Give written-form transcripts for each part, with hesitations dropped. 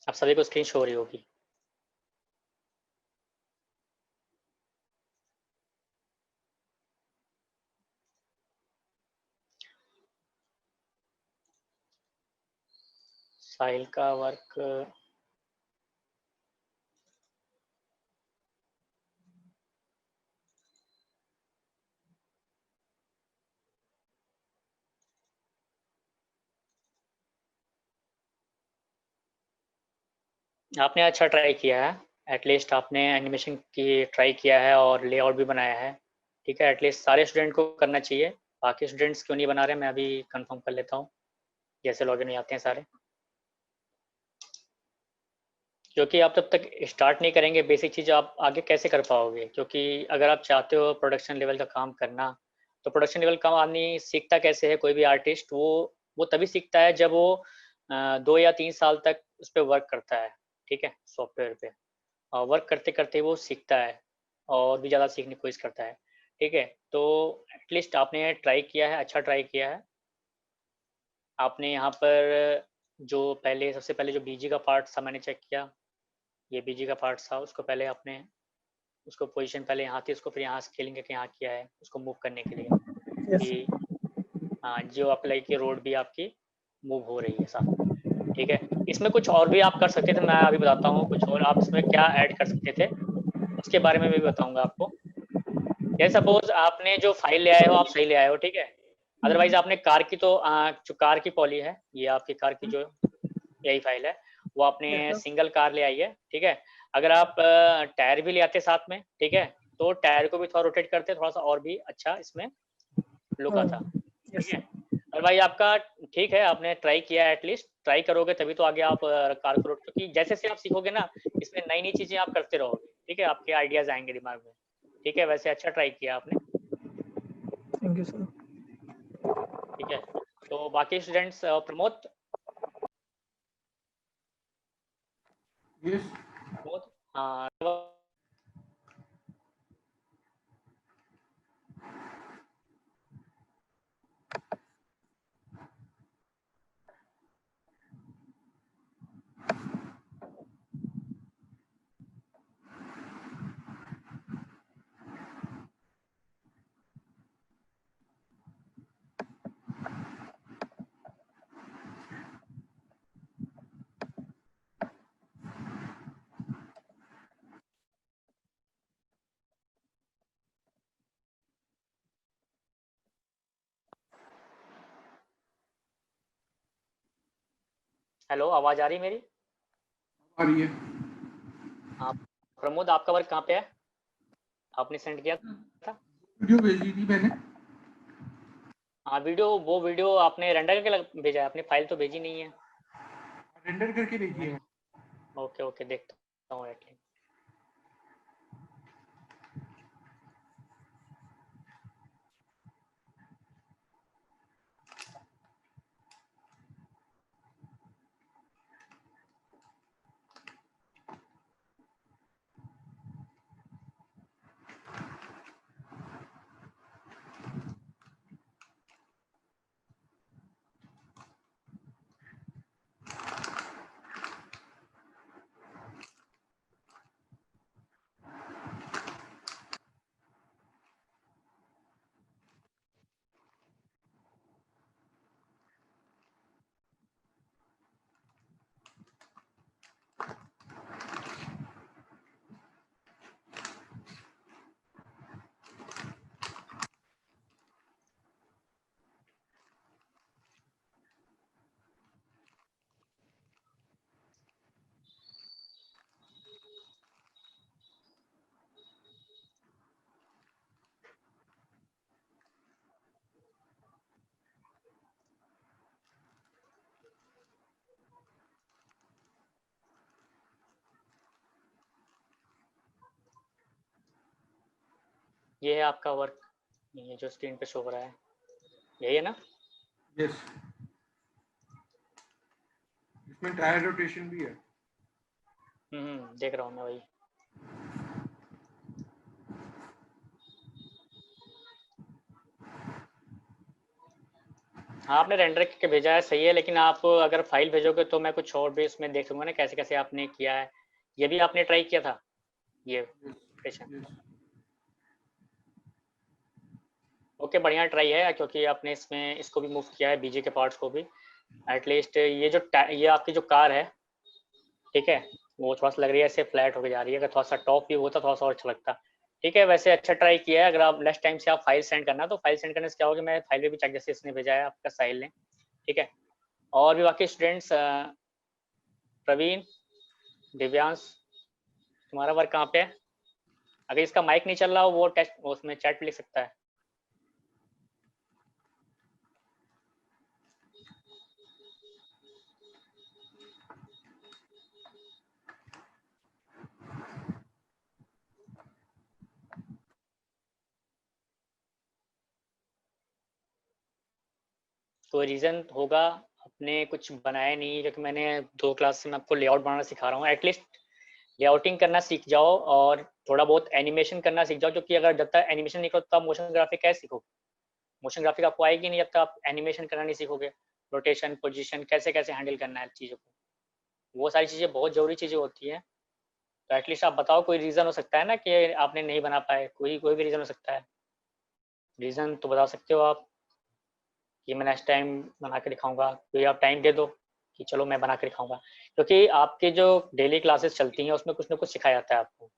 आप सभी को स्क्रीन शो हो रही होगी। साहिल का वर्क आपने अच्छा ट्राई किया है। एटलीस्ट आपने एनिमेशन की ट्राई किया है और लेआउट भी बनाया है। ठीक है, एटलीस्ट सारे स्टूडेंट को करना चाहिए। बाकी स्टूडेंट्स क्यों नहीं बना रहे, मैं अभी कंफर्म कर लेता हूँ जैसे लॉगिन हो जाते हैं सारे। क्योंकि आप तब तक स्टार्ट नहीं करेंगे बेसिक चीज़ आप आगे कैसे कर पाओगे, क्योंकि अगर आप चाहते हो प्रोडक्शन लेवल का काम करना तो प्रोडक्शन लेवल का आदमी सीखता कैसे है। कोई भी आर्टिस्ट वो तभी सीखता है जब वो 2 या 3 साल तक उस पर वर्क करता है। ठीक है, सॉफ्टवेयर पे वर्क करते करते वो सीखता है और भी ज़्यादा सीखने की कोशिश करता है। ठीक है, तो एटलीस्ट आपने ट्राई किया है, अच्छा ट्राई किया है आपने। यहाँ पर जो पहले सबसे पहले जो बीजी का पार्ट था मैंने चेक किया, ये बीजी का पार्ट था, उसको पहले आपने उसको पोजीशन पहले यहाँ थी, उसको फिर यहाँ स्केलिंग करके यहाँ किया है उसको मूव करने के लिए यस कि हाँ जो आप लाइक की रोड भी आपकी मूव हो रही है साथ में। ठीक है, इसमें कुछ और भी आप कर सकते थे, मैं अभी बताता हूँ कुछ और आप इसमें क्या ऐड कर सकते थे, उसके बारे में भी बताऊंगा आपको। जैसे सपोज आपने जो फाइल ले आए हो आप सही ले आए हो, ठीक है। अदरवाइज आपने कार की तो जो कार की पॉली है, ये आपकी कार की जो यही फाइल है, वो आपने यस सर सिंगल कार ले आई है। ठीक है, अगर आप टायर भी ले आते साथ में, ठीक है, तो टायर को भी थोड़ा रोटेट करते थोड़ा सा और भी अच्छा इसमें लुक आता। ठीक यस है, सर और भाई आपका ठीक है, आपने ट्राई किया है, एटलीस्ट ट्राई करोगे तभी तो आगे आप कार को रोट, क्योंकि जैसे जैसे आप सीखोगे ना इसमें नई नई चीजें आप करते रहोगे। ठीक है, आपके आइडियाज आएंगे दिमाग में। ठीक है, वैसे अच्छा ट्राई किया आपने। थैंक यू सर ठीक है, तो बाकी स्टूडेंट्स प्रमोद यस प्रमोद हाँ हेलो, आवाज आ रही मेरी? आ रही है। हाँ प्रमोद, आपका वर्क कहाँ पे है, आपने सेंड किया था? वीडियो भेजी थी मैंने। हाँ वीडियो, वो वीडियो आपने रेंडर करके भेजा है, आपने फाइल तो भेजी नहीं है। रेंडर करके भेजी है। ओके ओके, देखता हूँ एटलीस्ट। ये है आपका वर्क, ये जो स्क्रीन पे शो हो रहा है यही है ना? यस, इसमें टायर रोटेशन भी है। देख रहा हूँ मैं वही। हाँ आपने रेंडर करके भेजा है सही है, लेकिन आप अगर फाइल भेजोगे तो मैं कुछ और भी इसमें देख लूंगा ना कैसे कैसे आपने किया है। ये भी आपने ट्राई किया था ये क्वेश्चन? यस। ओके बढ़िया ट्राई है, क्योंकि आपने इसमें इसको भी मूव किया है, बीजे के पार्ट्स को भी। एटलीस्ट ये जो ये आपकी जो कार है, ठीक है, वो थोड़ा सा लग रही है ऐसे फ्लैट होकर जा रही है। अगर थोड़ा सा टॉप व्यू होता थोड़ा सा और अच्छा लगता। ठीक है, वैसे अच्छा ट्राई किया है। अगर आप नेक्स्ट टाइम से आप फाइल सेंड करना, तो फाइल सेंड करने से क्या होगा, मैं फाइल में भी चेक जैसे इसने भेजा है आपका साहिल ने। ठीक है, और भी बाकी स्टूडेंट्स, प्रवीण, दिव्यांश, तुम्हारा वर्क कहाँ पे है? अगर इसका माइक नहीं चल रहा हो वो टेस्ट उसमें चैट पे लिख सकता है। तो रीज़न होगा आपने कुछ बनाया नहीं, क्योंकि मैंने 2 क्लास से मैं आपको लेआउट बनाना सिखा रहा हूँ। एटलीस्ट लेआउटिंग करना सीख जाओ और थोड़ा बहुत एनिमेशन करना सीख जाओ, क्योंकि अगर जब तक एनिमेशन नहीं करो तो आप मोशन ग्राफिक कैसे सीखोगे? मोशन ग्राफिक आपको आएगी नहीं जब तक आप एनिमेशन करना नहीं सीखोगे। रोटेशन, पोजीशन कैसे कैसे हैंडल करना है चीज़ों को, वो सारी चीज़ें बहुत ज़रूरी चीज़ें होती हैं। तो एटलीस्ट आप बताओ, कोई रीज़न हो सकता है ना कि आपने नहीं बना पाए, कोई कोई भी रीज़न हो सकता है। रीज़न तो बता सकते हो आप कि मैं नेक्स्ट टाइम बना के दिखाऊंगा, कोई आप टाइम दे दो कि चलो मैं बना के दिखाऊंगा, क्योंकि आपके जो डेली क्लासेस चलती हैं उसमें कुछ ना कुछ सिखाया जाता है आपको।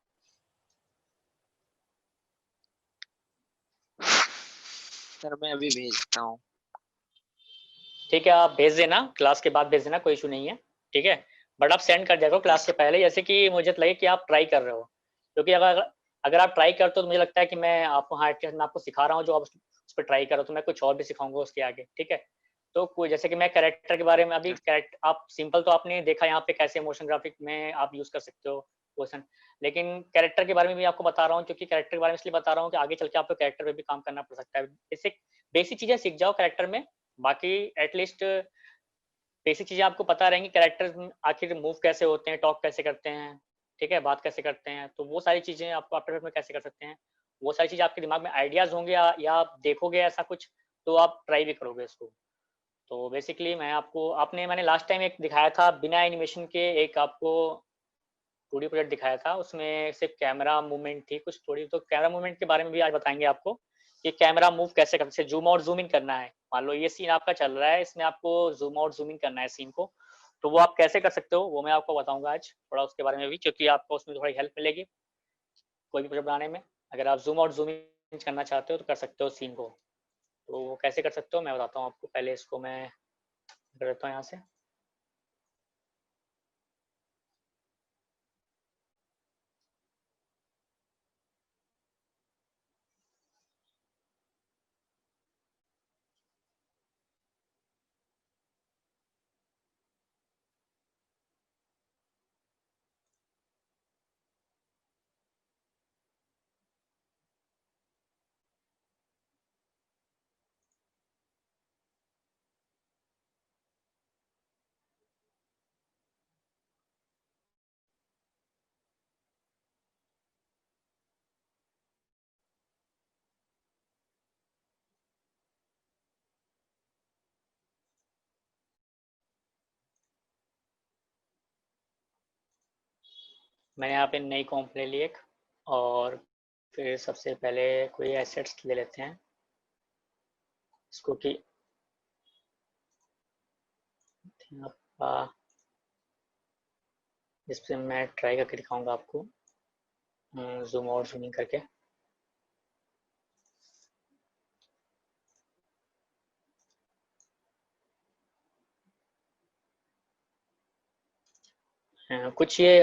सर मैं अभी भेजता हूँ। ठीक है, आप भेज देना, क्लास के बाद भेज देना, कोई इशू नहीं है। ठीक है, बट आप सेंड कर दिया करो क्लास के पहले, जैसे कि मुझे तो लगे कि आप ट्राई कर रहे हो। क्योंकि अगर अगर आप ट्राई करते हो तो मुझे लगता है कि मैं आपको, हाँ मैं आपको सिखा रहा हूँ जो आप उस पर ट्राई करो, तो मैं कुछ और भी सिखाऊंगा उसके आगे। ठीक है, तो कोई जैसे कि मैं कैरेक्टर के बारे में अभी कैरेक्टर आप सिंपल तो आपने देखा यहाँ पे कैसे मोशन ग्राफिक में आप यूज कर सकते हो मोशन, लेकिन कैरेक्टर के बारे में भी आपको बता रहा हूँ, क्योंकि कैरेक्टर के बारे में इसलिए बता रहा हूँ कि आगे चल के आपको कैरेक्टर पे भी काम करना पड़ सकता है। बेसिक चीजें सीख जाओ कैरेक्टर में, बाकी एटलीस्ट बेसिक चीज़ें आपको पता रहेंगी, कैरेक्टर्स आखिर मूव कैसे होते हैं, टॉक कैसे करते हैं, ठीक है, बात कैसे करते हैं, तो वो सारी चीज़ें आपको आफ्टर इफेक्ट में कैसे कर सकते हैं, वो सारी चीज़ें आपके दिमाग में आइडियाज़ होंगे, या आप देखोगे ऐसा कुछ, तो आप ट्राई भी करोगे इसको। तो बेसिकली मैंने लास्ट टाइम एक दिखाया था बिना एनिमेशन के, एक आपको 2D प्रोजेक्ट दिखाया था, उसमें सिर्फ कैमरा मूवमेंट थी कुछ थोड़ी, तो कैमरा मूवमेंट के बारे में भी आज बताएंगे आपको कि कैमरा मूव कैसे करते, जूम आउट जूम इन करना है। मान लो ये सीन आपका चल रहा है, इसमें आपको जूम आउट जूम इन करना है सीन को, तो वो आप कैसे कर सकते हो वो मैं आपको बताऊंगा आज थोड़ा उसके बारे में भी, क्योंकि आपको उसमें थोड़ी हेल्प मिलेगी कोई भी प्रोजेक्ट बनाने में। अगर आप जूम आउट जूम इन करना चाहते हो तो कर सकते हो सीन को, तो वो कैसे कर सकते हो मैं बताता हूँ आपको। पहले इसको मैं कर देता हूँ यहाँ से। मैंने यहाँ पे नई कॉम्प ले ली एक, और फिर सबसे पहले कोई एसेट्स ले लेते हैं इसको कि इस पर मैं ट्राई करके दिखाऊंगा आपको जूम आउट जूमिंग करके। कुछ ये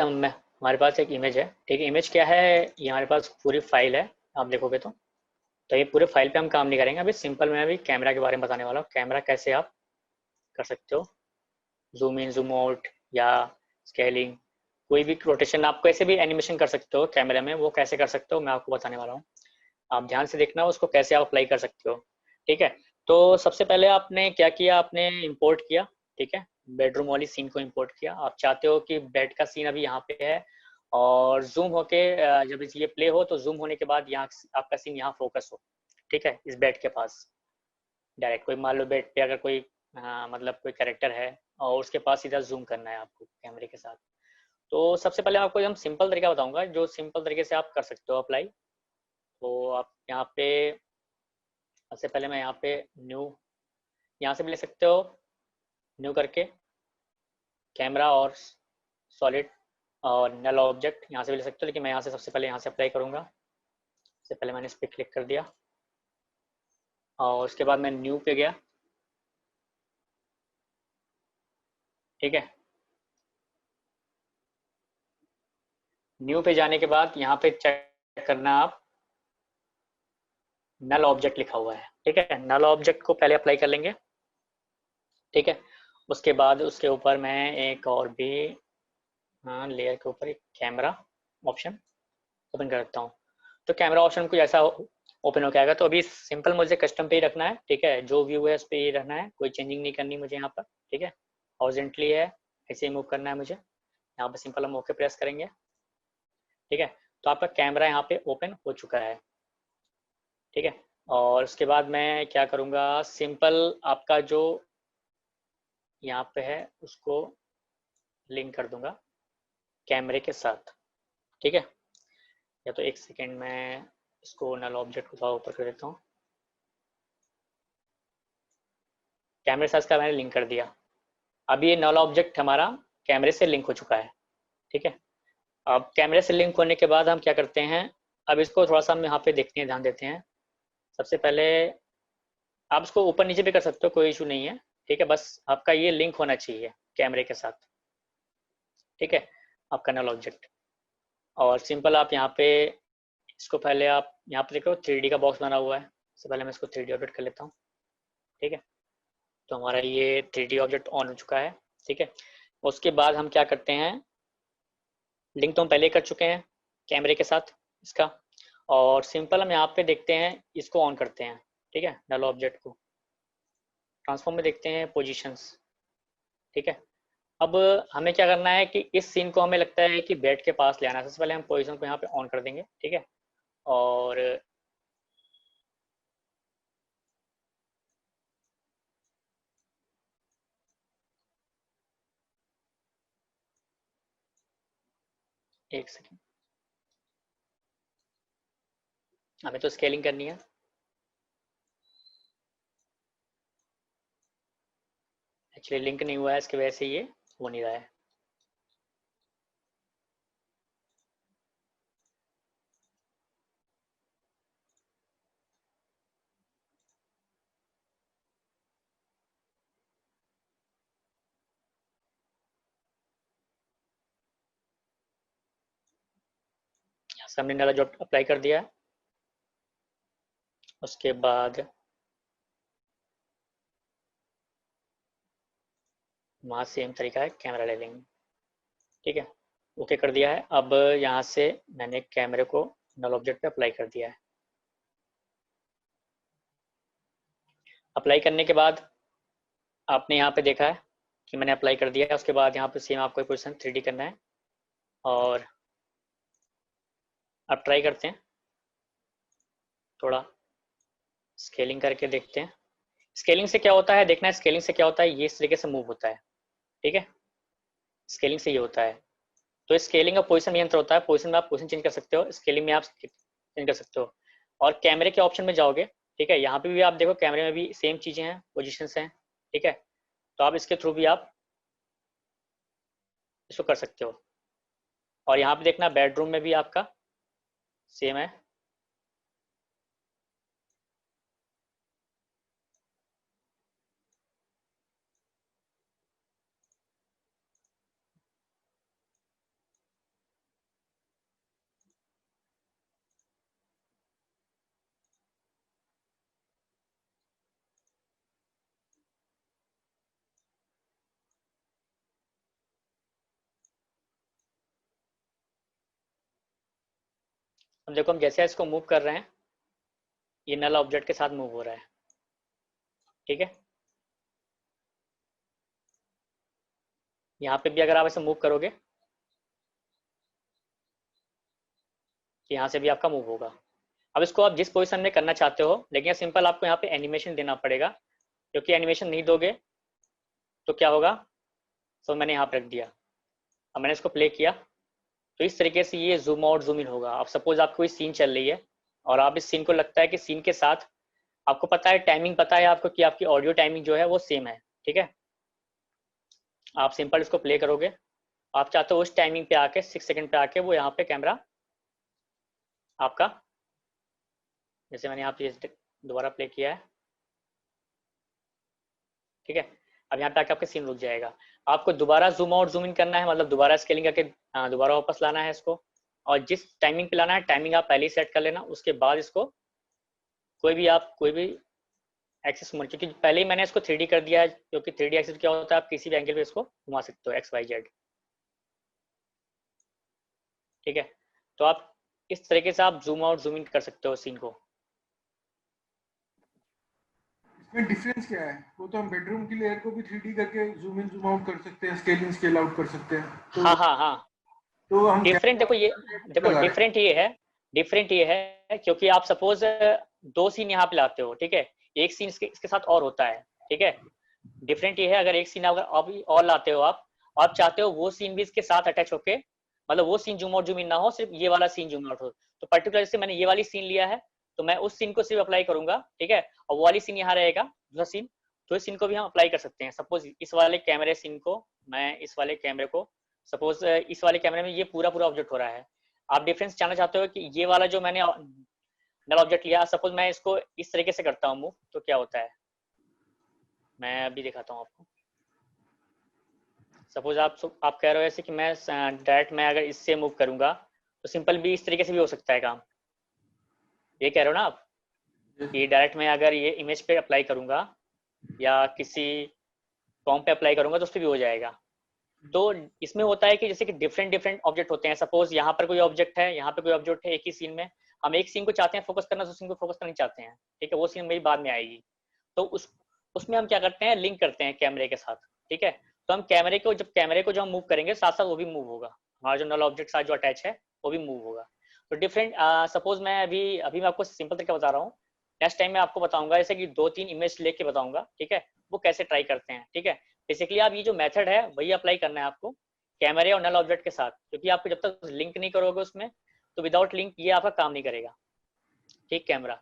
हमारे पास एक इमेज है, ठीक है, इमेज क्या है, ये हमारे पास पूरी फाइल है, आप देखोगे तो ये पूरे फाइल पे हम काम नहीं करेंगे अभी, सिंपल मैं अभी कैमरा के बारे में बताने वाला हूँ, कैमरा कैसे आप कर सकते हो, जूम इन जूम आउट या स्केलिंग, कोई भी रोटेशन आप कैसे भी एनिमेशन कर सकते हो कैमरे में, वो कैसे कर सकते हो मैं आपको बताने वाला हूँ। आप ध्यान से देखना उसको कैसे आप अप्लाई कर सकते हो। ठीक है, तो सबसे पहले आपने क्या किया, आपने इंपोर्ट किया, ठीक है, बेडरूम वाली सीन को इंपोर्ट किया। आप चाहते हो कि बेड का सीन अभी यहाँ पे है, और जूम होके जब ये प्ले हो तो जूम होने के बाद यहाँ आपका सीन यहाँ फोकस हो, ठीक है, इस बेड के पास। डायरेक्ट कोई मान लो बेड पे अगर कोई मतलब कोई कैरेक्टर है और उसके पास सीधा जूम करना है आपको कैमरे के साथ। तो सबसे पहले आपको एकदम सिंपल तरीका बताऊंगा जो सिंपल तरीके से आप कर सकते हो अप्लाई। तो आप यहाँ पे सबसे पहले मैं यहाँ पे न्यू यहाँ से भी ले सकते हो, न्यू करके कैमरा और सॉलिड और नल ऑब्जेक्ट यहाँ से भी ले सकते हो, लेकिन मैं यहाँ से सबसे पहले यहाँ से अप्लाई करूँगा। सबसे पहले मैंने इस पर क्लिक कर दिया और उसके बाद मैं न्यू पे गया। ठीक है, न्यू पे जाने के बाद यहाँ पे चेक करना आप नल ऑब्जेक्ट लिखा हुआ है। ठीक है, नल ऑब्जेक्ट को पहले अप्लाई कर लेंगे। ठीक है, उसके बाद उसके ऊपर मैं एक और भी लेयर के ऊपर एक कैमरा ऑप्शन ओपन करता हूँ। तो कैमरा ऑप्शन कुछ ऐसा ओपन हो आएगा। तो अभी सिंपल मुझे कस्टम पे ही रखना है। ठीक है, जो व्यू है उस पर ही रहना है, कोई चेंजिंग नहीं करनी मुझे यहाँ पर। ठीक है, हॉरिजॉन्टली है, ऐसे ही मूव करना है मुझे। यहाँ पर सिंपल हम ओके प्रेस करेंगे। ठीक है, तो आपका कैमरा यहाँ पे ओपन हो चुका है। ठीक है, और उसके बाद मैं क्या करूँगा, सिंपल आपका जो यहाँ पे है उसको लिंक कर दूंगा कैमरे के साथ। ठीक है, या तो एक सेकेंड में इसको नल ऑब्जेक्ट को थोड़ा ऊपर कर देता हूँ। कैमरे से इसका मैंने लिंक कर दिया। अब ये नल ऑब्जेक्ट हमारा कैमरे से लिंक हो चुका है। ठीक है, अब कैमरे से लिंक होने के बाद हम क्या करते हैं, अब इसको थोड़ा सा हम यहाँ पे देखते हैं, ध्यान देते हैं। सबसे पहले आप इसको ऊपर नीचे भी कर सकते हो, कोई इशू नहीं है। ठीक है, बस आपका ये लिंक होना चाहिए कैमरे के साथ। ठीक है, आपका नल ऑब्जेक्ट और सिंपल आप यहाँ पे इसको पहले आप यहाँ पे देखो 3D का बॉक्स बना हुआ है। सबसे पहले मैं इसको 3D ऑब्जेक्ट कर लेता हूँ। ठीक है, तो हमारा ये 3D ऑब्जेक्ट ऑन हो चुका है। ठीक है, उसके बाद हम क्या करते हैं, लिंक तो हम पहले कर चुके हैं कैमरे के साथ इसका, और सिंपल हम यहाँ पे देखते हैं, इसको ऑन करते हैं। ठीक है, नल ऑब्जेक्ट को ट्रांसफॉर्म में देखते हैं पोजीशंस। ठीक है, अब हमें क्या करना है कि इस सीन को हमें लगता है कि बेड के पास ले आना है। सबसे पहले हम पोजीशन को यहाँ पे ऑन कर देंगे। ठीक है, और एक सेकेंड, हमें तो स्केलिंग करनी है। एक्चुअली लिंक नहीं हुआ है, इसकी वजह से ये हो नहीं रहा है। यहाँ से हमने नला जो अप्लाई कर दिया है, उसके बाद वहाँ सेम तरीका है, कैमरा ले लेंगे। ठीक है, ओके कर दिया है। अब यहाँ से मैंने कैमरे को नल ऑब्जेक्ट पे अप्लाई कर दिया है। अप्लाई करने के बाद आपने यहाँ पे देखा है कि मैंने अप्लाई कर दिया है। उसके बाद यहाँ पे सेम आपको पोजीशन 3D करना है और अब ट्राई करते हैं, थोड़ा स्केलिंग करके देखते हैं। स्केलिंग से क्या होता है देखना है, स्केलिंग से क्या होता है, ये इस तरीके से मूव होता है। ठीक है, स्केलिंग से ये होता है। तो स्केलिंग का पोजीशन में यंत्र होता है, पोजीशन में आप पोजीशन चेंज कर सकते हो, स्केलिंग में आप चेंज कर सकते हो। और कैमरे के ऑप्शन में जाओगे। ठीक है, यहाँ पे भी आप देखो कैमरे में भी सेम चीज़ें हैं, पोजीशंस हैं। ठीक है, तो आप इसके थ्रू भी आप इसको कर सकते हो। और यहाँ पे देखना बेडरूम में भी आपका सेम है। अब देखो हम जैसे इसको मूव कर रहे हैं, ये नल ऑब्जेक्ट के साथ मूव हो रहा है। ठीक है, यहाँ पे भी अगर आप ऐसे मूव करोगे, यहाँ से भी आपका मूव होगा। अब इसको आप जिस पोजीशन में करना चाहते हो, लेकिन सिंपल आपको यहाँ पे एनिमेशन देना पड़ेगा, क्योंकि एनिमेशन नहीं दोगे तो क्या होगा। तो मैंने यहाँ पे रख दिया, अब मैंने इसको प्ले किया तो इस तरीके से ये जूम आउट जूम इन होगा। अब सपोज आपको कोई सीन चल रही है और आप इस सीन को लगता है कि सीन के साथ आपको पता है, टाइमिंग पता है आपको कि आपकी ऑडियो टाइमिंग जो है वो सेम है, ठीक है। आप सिंपल इसको प्ले करोगे, आप चाहते हो उस टाइमिंग पे आके 6 सेकंड पे आके वो यहाँ पे कैमरा आपका, जैसे मैंने यहाँ पे दोबारा प्ले किया है, ठीक है। अब यहाँ पे आके आपका सीन रुक जाएगा। आपको दोबारा जूम आउट जूम इन करना है, मतलब दोबारा स्केलिंग करके दोबारा वापस लाना है इसको, और जिस टाइमिंग पे लाना है टाइमिंग आप पहले ही सेट कर लेना। उसके बाद इसको कोई भी एक्सिस मोड, क्योंकि पहले ही मैंने इसको 3D कर दिया है, क्योंकि 3D एक्सिस क्या होता है, आप किसी भी एंगल पे इसको घुमा सकते हो XYZ, ठीक है। तो आप इस तरीके से आप जूम आउट जूम इन कर सकते हो सीन को। इसमें डिफरेंस क्या है? वो तो हम बेडरूम की लेयर को भी 3D करके जूम इन जूम आउट कर सकते हैं, स्केल इन स्केल आउट कर सकते हैं। तो हाँ हाँ हाँ, तो हम डिफरेंट देखो, ये देखो डिफरेंट ये है क्योंकि आप सपोज 2 सीन यहाँ पे लाते हो, ठीक है, एक सीन इसके साथ और होता है, ठीक है। डिफरेंट ये है, अगर एक सीन अगर अभी और लाते हो आप चाहते हो वो सीन भी इसके साथ अटैच होके, मतलब वो scene zoom out zoom in ना हो, सिर्फ ये वाला सीन जूम आउट हो। तो पर्टिकुलर जैसे मैंने ये वाली सीन लिया है तो मैं उस सीन को सिर्फ अप्लाई करूंगा, ठीक है, और वो वाली सीन यहाँ रहेगा दूसरा सीन, तो इस सीन को भी हम अप्लाई कर सकते हैं। सपोज इस वाले कैमरे सीन को, मैं इस वाले कैमरे को, सपोज इस वाले कैमरे में ये पूरा ऑब्जेक्ट हो रहा है, आप डिफरेंस जानना चाहते हो कि ये वाला जो मैंने नल ऑब्जेक्ट लिया, सपोज मैं इसको इस तरीके से करता हूँ मूव, तो क्या होता है, मैं अभी दिखाता हूँ आपको। सपोज आप कह रहे हो ऐसे कि मैं डायरेक्ट मैं अगर इससे मूव करूंगा तो सिंपल भी इस तरीके से भी हो सकता है काम, ये कह रहे हो ना आप कि डायरेक्ट मैं अगर ये इमेज पे अप्लाई करूंगा या किसी फॉर्म पे अप्लाई करूंगा तो उस पर भी हो जाएगा। तो इसमें होता है कि जैसे कि डिफरेंट ऑब्जेक्ट होते हैं, सपोज यहाँ पर कोई ऑब्जेक्ट है, यहाँ पे कोई ऑब्जेक्ट है, एक ही सीन में हम एक सीन को चाहते हैं फोकस करना, दूसरे सीन को फोकस करना नहीं चाहते हैं, ठीक है, वो सीन मेरी बाद में आएगी। तो उसमें हम क्या करते हैं, लिंक करते हैं कैमरे के साथ, ठीक है। तो हम कैमरे को जब हम मूव करेंगे साथ साथ वो भी मूव होगा, हमारा जो नल ऑब्जेक्ट साथ जो अटैच है वो भी मूव होगा। तो डिफरेंट सपोज मैं अभी मैं आपको सिंपल तरीका बता रहा हूँ, नेक्स्ट टाइम मैं आपको बताऊंगा जैसे कि 2-3 इमेज लेके बताऊंगा, ठीक है, वो कैसे ट्राई करते हैं, ठीक है। बेसिकली आप ये जो मेथड है वही अप्लाई करना है आपको कैमरे और नल ऑब्जेक्ट के साथ, क्योंकि आपको जब तक लिंक नहीं करोगे उसमें तो विदाउट लिंक ये आपका काम नहीं करेगा, ठीक। कैमरा,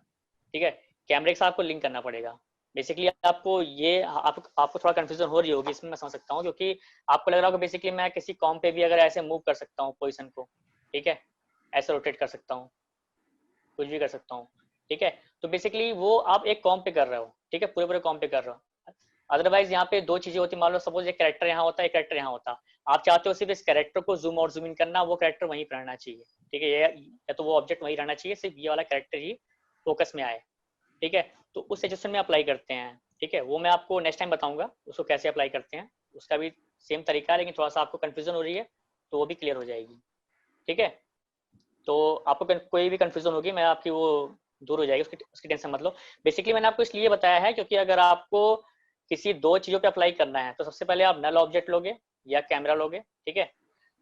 ठीक है, कैमरे के साथ आपको लिंक करना पड़ेगा। बेसिकली आपको ये आपको थोड़ा कंफ्यूजन हो रही होगी इसमें, मैं समझ सकता हूँ, क्योंकि आपको लग रहा होगा बेसिकली मैं किसी कॉम पे भी अगर ऐसे मूव कर सकता हूँ पोजीशन को, ठीक है, ऐसे रोटेट कर सकता हूँ, कुछ भी कर सकता हूँ, ठीक है। तो बेसिकली वो आप एक कॉम पे कर रहे हो, ठीक है, पूरे कॉम पे कर रहे हो। अदरवाइज यहाँ पे 2 चीजें होती, मान लो सपोज एक कैरेक्टर यहाँ होता है, एक कैरेक्टर यहाँ होता, आप चाहते हो सिर्फ इस कैरेक्टर को जूम आउट जूम इन करना, वो कैरेक्टर वहीं पर रहना चाहिए, ठीक है, या तो वो ऑब्जेक्ट वहीं रहना चाहिए, सिर्फ ये वाला कैरेक्टर ही फोकस में आए, ठीक है। तो उस सिचुएशन में अप्लाई करते हैं, ठीक है, वो मैं आपको नेक्स्ट टाइम बताऊंगा उसको कैसे अप्लाई करते हैं, उसका भी सेम तरीका है, लेकिन थोड़ा सा आपको कंफ्यूजन हो रही है तो वो भी क्लियर हो जाएगी, ठीक है। तो आपको कोई भी कंफ्यूजन होगी मैं आपकी वो दूर हो जाएगी, उसकी टेंशन मत लो। बेसिकली मैंने आपको इसलिए बताया है क्योंकि अगर आपको किसी 2 चीज़ों पे अप्लाई करना है तो सबसे पहले आप नल ऑब्जेक्ट लोगे या कैमरा लोगे, ठीक है।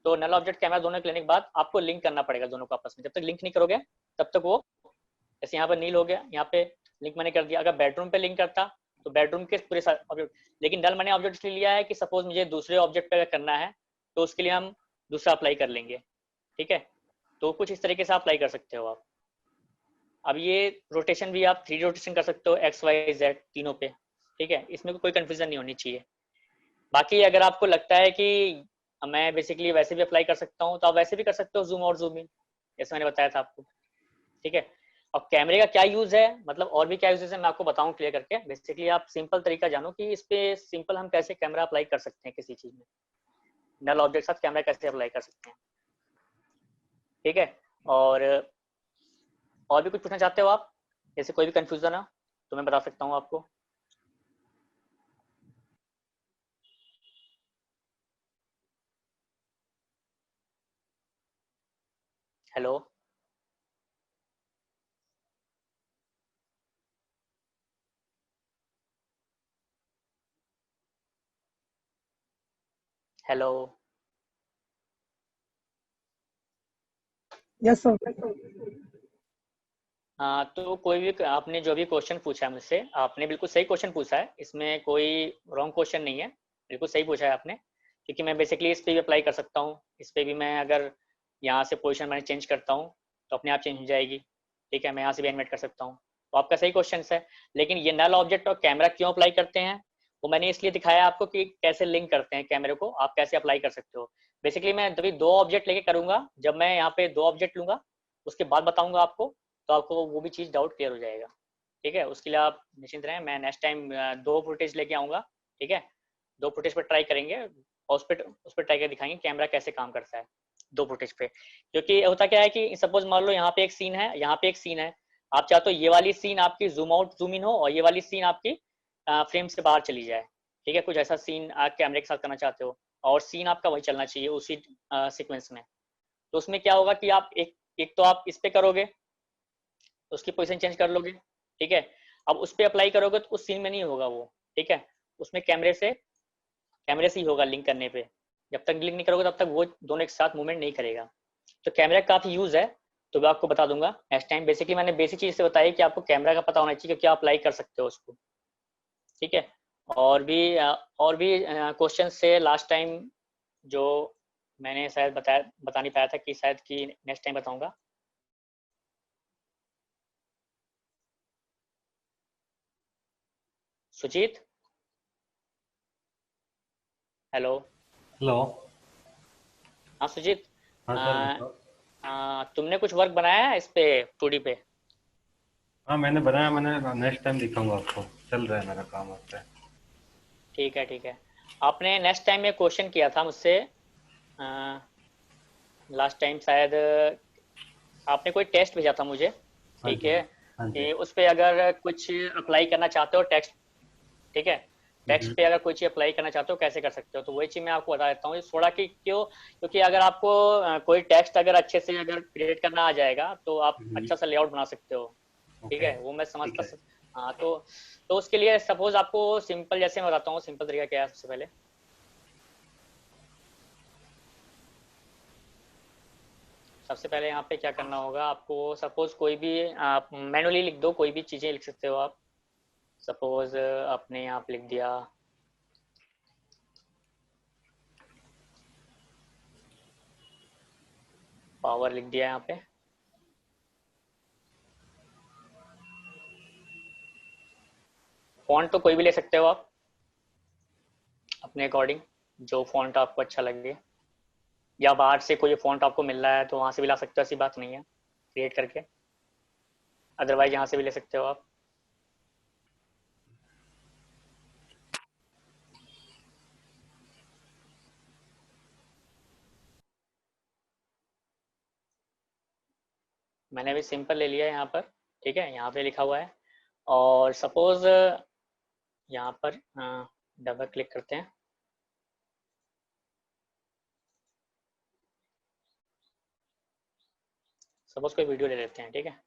तो नल ऑब्जेक्ट कैमरा दोनों के लेने के बाद आपको लिंक करना पड़ेगा दोनों को आपस में, जब तक लिंक नहीं करोगे तब तक वो, जैसे यहाँ पर नील हो गया, यहाँ पे लिंक मैंने कर दिया, अगर बेडरूम पे लिंक करता तो बेडरूम के पूरे ऑब्जेक्ट, लेकिन नल मैंने ऑब्जेक्ट इसलिए लिया है कि सपोज मुझे दूसरे ऑब्जेक्ट पे करना है तो उसके लिए हम दूसरा अप्लाई कर लेंगे, ठीक है। तो कुछ इस तरीके से अप्लाई कर सकते हो आप। अब ये रोटेशन भी आप 3D रोटेशन कर सकते हो XYZ तीनों पे, ठीक है, इसमें कोई कंफ्यूजन नहीं होनी चाहिए। बाकी अगर आपको लगता है कि मैं बेसिकली वैसे भी अप्लाई कर सकता हूँ तो आप वैसे भी कर सकते हो, जूम और जूम इन, जैसे मैंने बताया था आपको, ठीक है। अब कैमरे का क्या यूज है, मतलब और भी क्या यूजेस है मैं आपको बताऊं क्लियर करके। बेसिकली आप सिंपल तरीका जानो कि इस पे सिंपल हम कैसे कैमरा अप्लाई कर सकते हैं किसी चीज में, नल ऑब्जेक्ट साथ कैमरा कैसे अप्लाई कर सकते हैं, ठीक है। और भी कुछ पूछना चाहते हो आप, जैसे कोई भी कंफ्यूजन है तो मैं बता सकता हूँ आपको। Hello, hello, Yes, sir. हाँ, तो कोई भी आपने जो भी क्वेश्चन पूछा है मुझसे, आपने बिल्कुल सही क्वेश्चन पूछा है, इसमें कोई रॉन्ग क्वेश्चन नहीं है, बिल्कुल सही पूछा है आपने। क्योंकि मैं बेसिकली इस पे भी अप्लाई कर सकता हूँ, इस पे भी मैं अगर यहाँ से पोजीशन मैंने चेंज करता हूँ तो अपने आप चेंज हो जाएगी। ठीक है, मैं यहाँ से भी एनिमेट कर सकता हूँ, तो आपका सही क्वेश्चन है। लेकिन ये नल ऑब्जेक्ट और कैमरा क्यों अप्लाई करते हैं, वो मैंने इसलिए दिखाया आपको कि कैसे लिंक करते हैं कैमरे को, आप कैसे अप्लाई कर सकते हो। बेसिकली मैं तभी दो ऑब्जेक्ट लेके करूँगा, जब मैं यहाँ पे दो ऑब्जेक्ट लूँगा उसके बाद बताऊँगा आपको, तो आपको वो भी चीज़ डाउट क्लियर हो जाएगा। ठीक है, उसके लिए आप निश्चिंत रहें, मैं नेक्स्ट टाइम दो फुटेज लेके आऊँगा। ठीक है, दो फुटेज पर ट्राई करेंगे और उस पर ट्राई कर दिखाएंगे कैमरा कैसे काम करता है दो फुटेज पे। क्योंकि होता क्या है कि सपोज मान लो यहाँ पे एक सीन है, यहाँ पे एक सीन है, आप चाहते हो ये वाली सीन आपकी जूम आउट जूम इन हो और ये वाली सीन आपकी फ्रेम से बाहर चली जाए। ठीक है, कुछ ऐसा सीन आप कैमरे के साथ करना चाहते हो और सीन आपका वही चलना चाहिए उसी सीक्वेंस में। तो उसमें क्या होगा कि आप एक एक तो आप इस पे करोगे, उसकी पोजीशन चेंज कर लोगे। ठीक है, अब उस पे अप्लाई करोगे तो उस सीन में नहीं होगा वो। ठीक है, उसमें कैमरे से ही होगा लिंक करने पे। जब तक लिंक नहीं करोगे तब तक वो दोनों एक साथ मूवमेंट नहीं करेगा। तो कैमरा का काफ़ी यूज़ है, तो मैं आपको बता दूंगा नेक्स्ट टाइम। बेसिकली मैंने बेसिक चीज़ से बताई कि आपको कैमरा का पता होना चाहिए कि क्या अप्लाई कर सकते हो उसको। ठीक है, और भी क्वेश्चन से लास्ट टाइम जो मैंने शायद बता नहीं पाया था कि शायद कि नेक्स्ट टाइम बताऊंगा। सुजीत, हेलो। हेलो। हाँ सुजीत, हाँ सर आ, बताओ। तुमने कुछ वर्क बनाया है इस पे 2D पे? हाँ मैंने बनाया, मैंने नेक्स्ट टाइम दिखाऊंगा आपको, चल रहा है मेरा काम उस पे। ठीक है ठीक है। आपने नेक्स्ट टाइम में क्वेश्चन किया था मुझसे लास्ट टाइम शायद, आपने कोई टेस्ट भेजा था मुझे। हाँ ठीक जी। है, हाँ जी। कि उस पे अगर कुछ अप्लाई करना चाहते हो टेक्स्ट। ठीक है, टेक्स्ट पे अगर कोई चीज़ अप्लाई करना चाहते हो कैसे कर सकते हो, तो वही चीज़ मैं आपको बता देता हूँ थोड़ा कि क्यों। क्योंकि अगर आपको कोई टेक्स्ट अगर अच्छे से अगर क्रिएट करना आ जाएगा तो आप अच्छा सा लेआउट बना सकते हो। ठीक ओके। है, वो मैं ठीक समझता। है। हाँ, तो उसके लिए सपोज आपको सिंपल, जैसे मैं बताता हूँ सिंपल तरीका क्या है। सबसे पहले यहाँ पे क्या करना होगा आपको, सपोज कोई भी आप मैनुअली लिख दो, कोई भी चीज़ें लिख सकते हो आप। सपोज आपने यहाँ पे लिख दिया पावर, लिख दिया यहाँ पे। फॉन्ट तो कोई भी ले सकते हो आप अपने अकॉर्डिंग, जो फॉन्ट आपको अच्छा लगे, या बाहर से कोई फॉन्ट आपको मिल रहा है तो वहाँ से भी ला सकते हो, ऐसी बात नहीं है क्रिएट करके। अदरवाइज यहाँ से भी ले सकते हो आप। मैंने भी सिंपल ले लिया है यहाँ पर। ठीक है, यहाँ पे लिखा हुआ है। और सपोज यहाँ पर डबल क्लिक करते हैं। सपोज कोई वीडियो ले लेते हैं। ठीक है,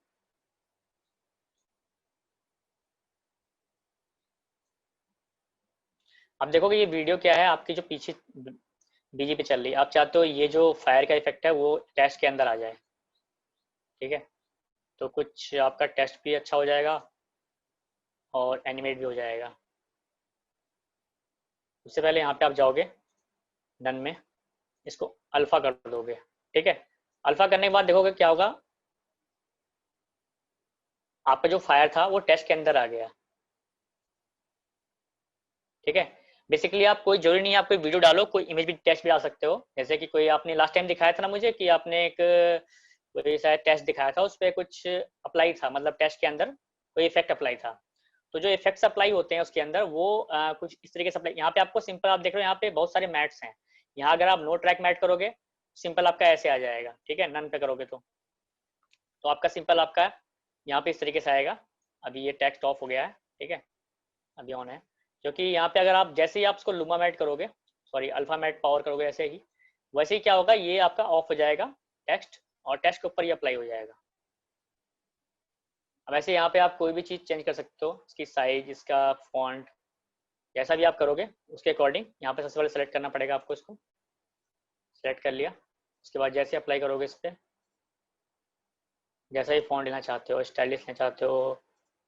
अब देखोगे ये वीडियो क्या है आपकी, जो पीछे बीजी पे चल रही है, आप चाहते हो ये जो फायर का इफेक्ट है वो टेस्ट के अंदर आ जाए। ठीक है, तो कुछ आपका टेस्ट भी अच्छा हो जाएगा और एनिमेट भी हो जाएगा। उससे पहले यहाँ पे आप जाओगे डन में, इसको अल्फा कर दोगे। ठीक है, अल्फा करने के बाद देखोगे क्या होगा, आपका जो फायर था वो टेस्ट के अंदर आ गया। ठीक है, बेसिकली आप कोई जरूरी नहीं है आप कोई वीडियो डालो, कोई इमेज भी टेस्ट भी डाल सकते हो। जैसे कि कोई आपने लास्ट टाइम दिखाया था ना मुझे कि आपने एक कोई शायद टेस्ट दिखाया था, उस पर कुछ अप्लाई था, मतलब टेस्ट के अंदर कोई इफेक्ट अप्लाई था। तो जो इफेक्ट्स अप्लाई होते हैं उसके अंदर वो कुछ इस तरीके से अप्लाई, यहाँ पे आपको सिंपल, आप देख रहे हो यहाँ पे बहुत सारे मैट्स हैं। यहाँ अगर आप नो ट्रैक मैट करोगे सिंपल आपका ऐसे आ जाएगा। ठीक है, नन पे करोगे तो आपका सिंपल आपका यहाँ पे इस तरीके से आएगा। अभी ये टेक्स्ट ऑफ हो गया है। ठीक है, अभी ऑन है, क्योंकि यहाँ पे अगर आप जैसे ही आप इसको लुमा मैट करोगे, सॉरी अल्फा मैट पावर करोगे ऐसे ही, वैसे ही क्या होगा, ये आपका ऑफ हो जाएगा टेक्स्ट, और टेक्स्ट के ऊपर ये अप्लाई हो जाएगा। अब ऐसे यहाँ पे आप कोई भी चीज़ चेंज कर सकते हो, इसकी साइज, इसका फॉन्ट, जैसा भी आप करोगे उसके अकॉर्डिंग। यहाँ पे सबसे पहले सेलेक्ट करना पड़ेगा आपको, इसको सेलेक्ट कर लिया, उसके बाद जैसे अप्लाई करोगे इस पर, जैसा ही फ़ॉन्ट लेना चाहते हो, स्टाइलिश लेना चाहते हो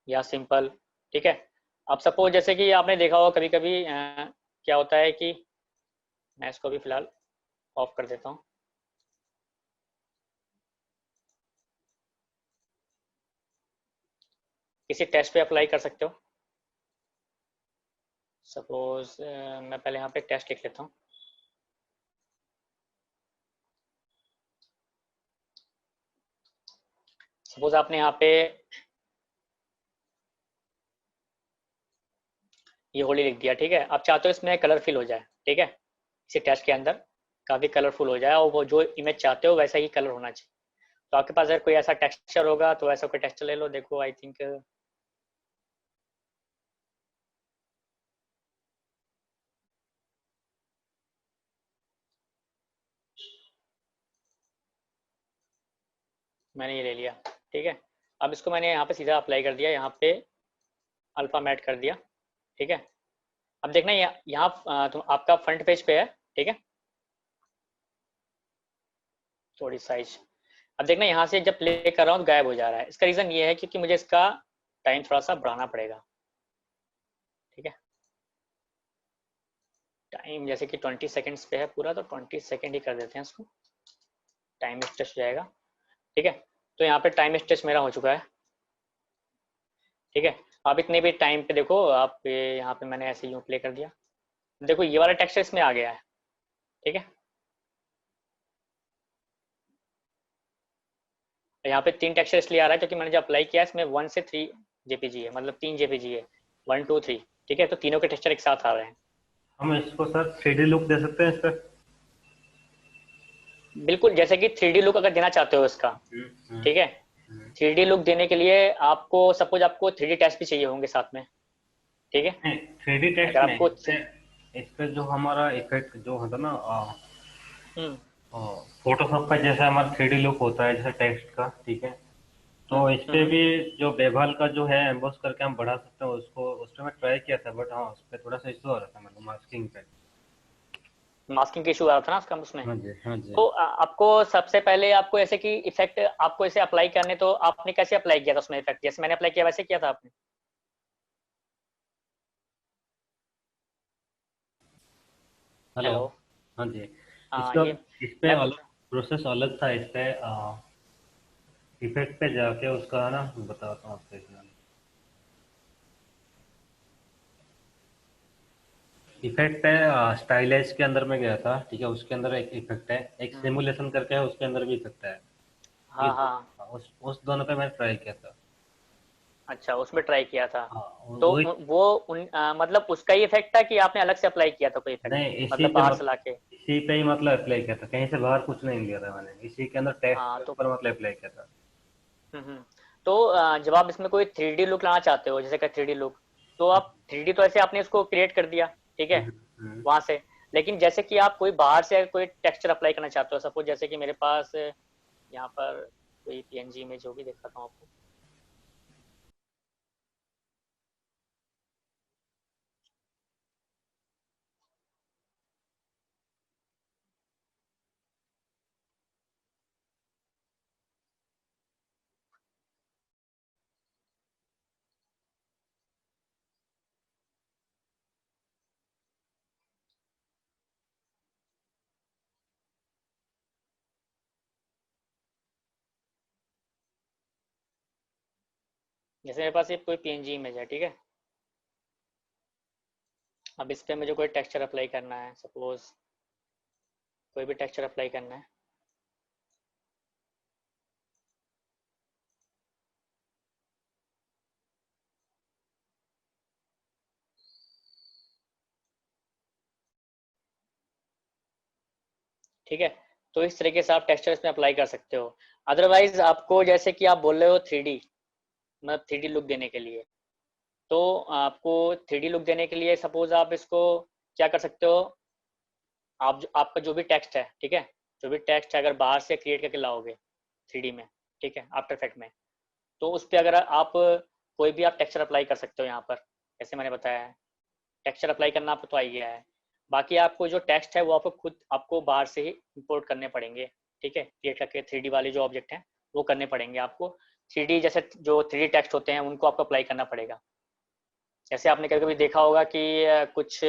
या सिंपल, ठीक है। अब सपोज जैसे कि आपने देखा होगा कभी कभी क्या होता है कि मैं इसको भी फिलहाल ऑफ कर देता हूँ। किसी टेस्ट पे अप्लाई कर सकते हो। सपोज मैं पहले यहाँ पे टेस्ट लिख लेता हूँ। सपोज आपने यहाँ पे ये होली लिख दिया, ठीक है। आप चाहते हो इसमें कलर फिल हो जाए, ठीक है, इसी टेस्ट के अंदर काफ़ी कलरफुल हो जाए और वो जो इमेज चाहते हो वैसा ही कलर होना चाहिए। तो आपके पास अगर कोई ऐसा टेक्सचर होगा तो ऐसा कोई टेक्सचर ले लो। देखो आई थिंक मैंने ये ले लिया, ठीक है। अब इसको मैंने यहाँ पे सीधा अप्लाई कर दिया, यहाँ पे अल्फा मैट कर दिया, ठीक है। अब देखना यहाँ तुम आपका फ्रंट पेज पे है, ठीक है। थोड़ी साइज अब देखना यहाँ से जब प्ले कर रहा हूँ तो गायब हो जा रहा है। इसका रीज़न ये है क्योंकि मुझे इसका टाइम थोड़ा सा बढ़ाना पड़ेगा, ठीक है। टाइम जैसे कि 20 सेकेंड्स पे है पूरा, तो 20 सेकेंड ही कर देते हैं इसको, टाइम स्ट्रेच हो जाएगा, ठीक है। तो यहाँ पे टाइम स्ट्रेच मेरा हो चुका है, ठीक है। आप इतने भी टाइम पे देखो, आप यहाँ पे मैंने ऐसे यूँ प्ले कर दिया, देखो ये वाला टेक्सचर इसमें आ गया है, ठीक है। यहाँ पे 3 टेक्सचर इसलिए आ रहा है क्योंकि मैंने जो अप्लाई किया है इसमें 1 से 3 जेपीजी है, मतलब 3 जेपीजी है, 1 2 3, ठीक है। तो तीनों के टेक्सचर एक साथ आ रहे हैं। हम इसको सर 3D लुक दे सकते हैं इस पर। बिल्कुल, जैसे कि 3D लुक अगर देना चाहते हो इसका, ठीक है। 3D लुक देने के लिए आपको सपोज आपको 3D टेक्स्ट भी चाहिए होंगे साथ में, ठीक है। 3D टेक्स्ट अगर में आपको इस पे जो हमारा इफेक्ट जो होता है ना, हम्म फोटोशॉप पे जैसे हमारा 3D लुक होता है जैसे टेक्स्ट का, ठीक है। तो इस पे हम्म भी जो बेवल का जो है एम्बोस करके हम बढ़ा सकते हैं उसको, उस पे मैं ट्राई किया था, बट हाँ उस पे थोड़ा सा इशू आ रहा था, मतलब मास्किंग पे। मास्किंग का इशू आ रहा था ना उसका उसमें। हाँ जी, हाँ जी। तो आपको सबसे पहले आपको ऐसे कि इफेक्ट आपको इसे अप्लाई करने, तो आपने कैसे अप्लाई किया था उसमें इफेक्ट? जैसे मैंने अप्लाई किया वैसे किया था आपने? हेलो। हेलो। हाँ जी। हाँ इसका ये इस पे मैं अलग प्रोसेस अलग था। इस पे इफेक्ट पे जाके उसका है ना, बताता हूँ आपको एक मिनट। इफेक्ट पे स्टाइलाइज के अंदर में गया था, ठीक है। उसके अंदर एक इफेक्ट है, एक सिमुलेशन करके है, उसके अंदर भी इफेक्ट है। ये हाँ हाँ। उस दोनों पे मैंने ट्राई किया था। अच्छा, उसमें ट्राई किया था। हाँ तो वही। मतलब उसका ही इफेक्ट था कि आपने अलग से अप्लाई किया था कोई इफेक्ट, नहीं, मतलब बाहर से लाके? इसी पे ही मतलब अप्लाई किया था, कहीं से बाहर कुछ नहीं लिया था मैंने, इसी के अंदर टेक्स्ट हाँ के तो ऊपर मतलब अप्लाई किया था। तो जब आप इसमें कोई 3D लुक लाना चाहते हो, जैसे कि 3D लुक, तो आप 3D तो ऐसे आपने इसको क्रिएट कर दिया, ठीक है, हम्म, हम्म। वहां से। लेकिन जैसे कि आप कोई बाहर से कोई टेक्सचर अप्लाई करना चाहते हो, सपोज जैसे कि मेरे पास यहाँ पर कोई PNG इमेज होगी, दिखाता हूँ आपको। जैसे मेरे पास ये कोई PNG इमेज है, ठीक है। अब इस पे मुझे कोई टेक्सचर अप्लाई करना है, सपोज कोई भी टेक्सचर अप्लाई करना है। ठीक है, तो इस तरीके से आप टेक्सचर इसमें अप्लाई कर सकते हो। अदरवाइज आपको जैसे कि आप बोल रहे हो 3D, मतलब 3D लुक देने के लिए, तो आपको 3D लुक देने के लिए सपोज आप इसको क्या कर सकते हो, आपका जो भी टेक्स्ट है, ठीक है, जो भी टेक्स्ट है अगर बाहर से क्रिएट करके लाओगे 3D में, ठीक है, आफ्टर इफेक्ट में, तो उस पर अगर आप कोई भी आप टेक्सचर अप्लाई कर सकते हो यहाँ पर, जैसे मैंने बताया है। टेक्सचर अप्लाई करना आपको तो आ ही गया है। बाकी आपको जो टेक्स्ट है वो आपको खुद आपको बाहर से ही इंपोर्ट करने पड़ेंगे, ठीक है, क्रिएट करके 3D वाले जो ऑब्जेक्ट हैं वो करने पड़ेंगे आपको। 3D जैसे जो 3D टेक्स्ट होते हैं उनको आपको अप्लाई करना पड़ेगा। जैसे आपने कभी कभी देखा होगा कि कुछ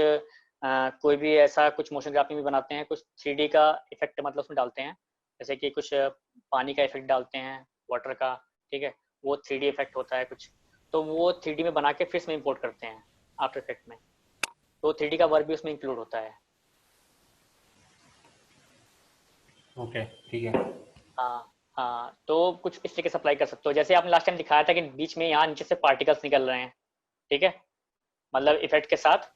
कोई भी ऐसा कुछ मोशन ग्राफिंग भी बनाते हैं, कुछ 3D का इफेक्ट मतलब उसमें डालते हैं, जैसे कि कुछ पानी का इफेक्ट डालते हैं, वाटर का, ठीक है, वो 3D इफेक्ट होता है कुछ, तो वो 3D में बना के फिर इसमें इंपोर्ट करते हैं आफ्टर इफेक्ट में, तो 3D का वर्क भी उसमें इंक्लूड होता है। ओके, ठीक है। हाँ हाँ, तो कुछ इस तरीके से अप्लाई कर सकते हो। जैसे आपने लास्ट टाइम दिखाया था कि बीच में यहाँ नीचे से पार्टिकल्स निकल रहे हैं, ठीक है, मतलब इफेक्ट के साथ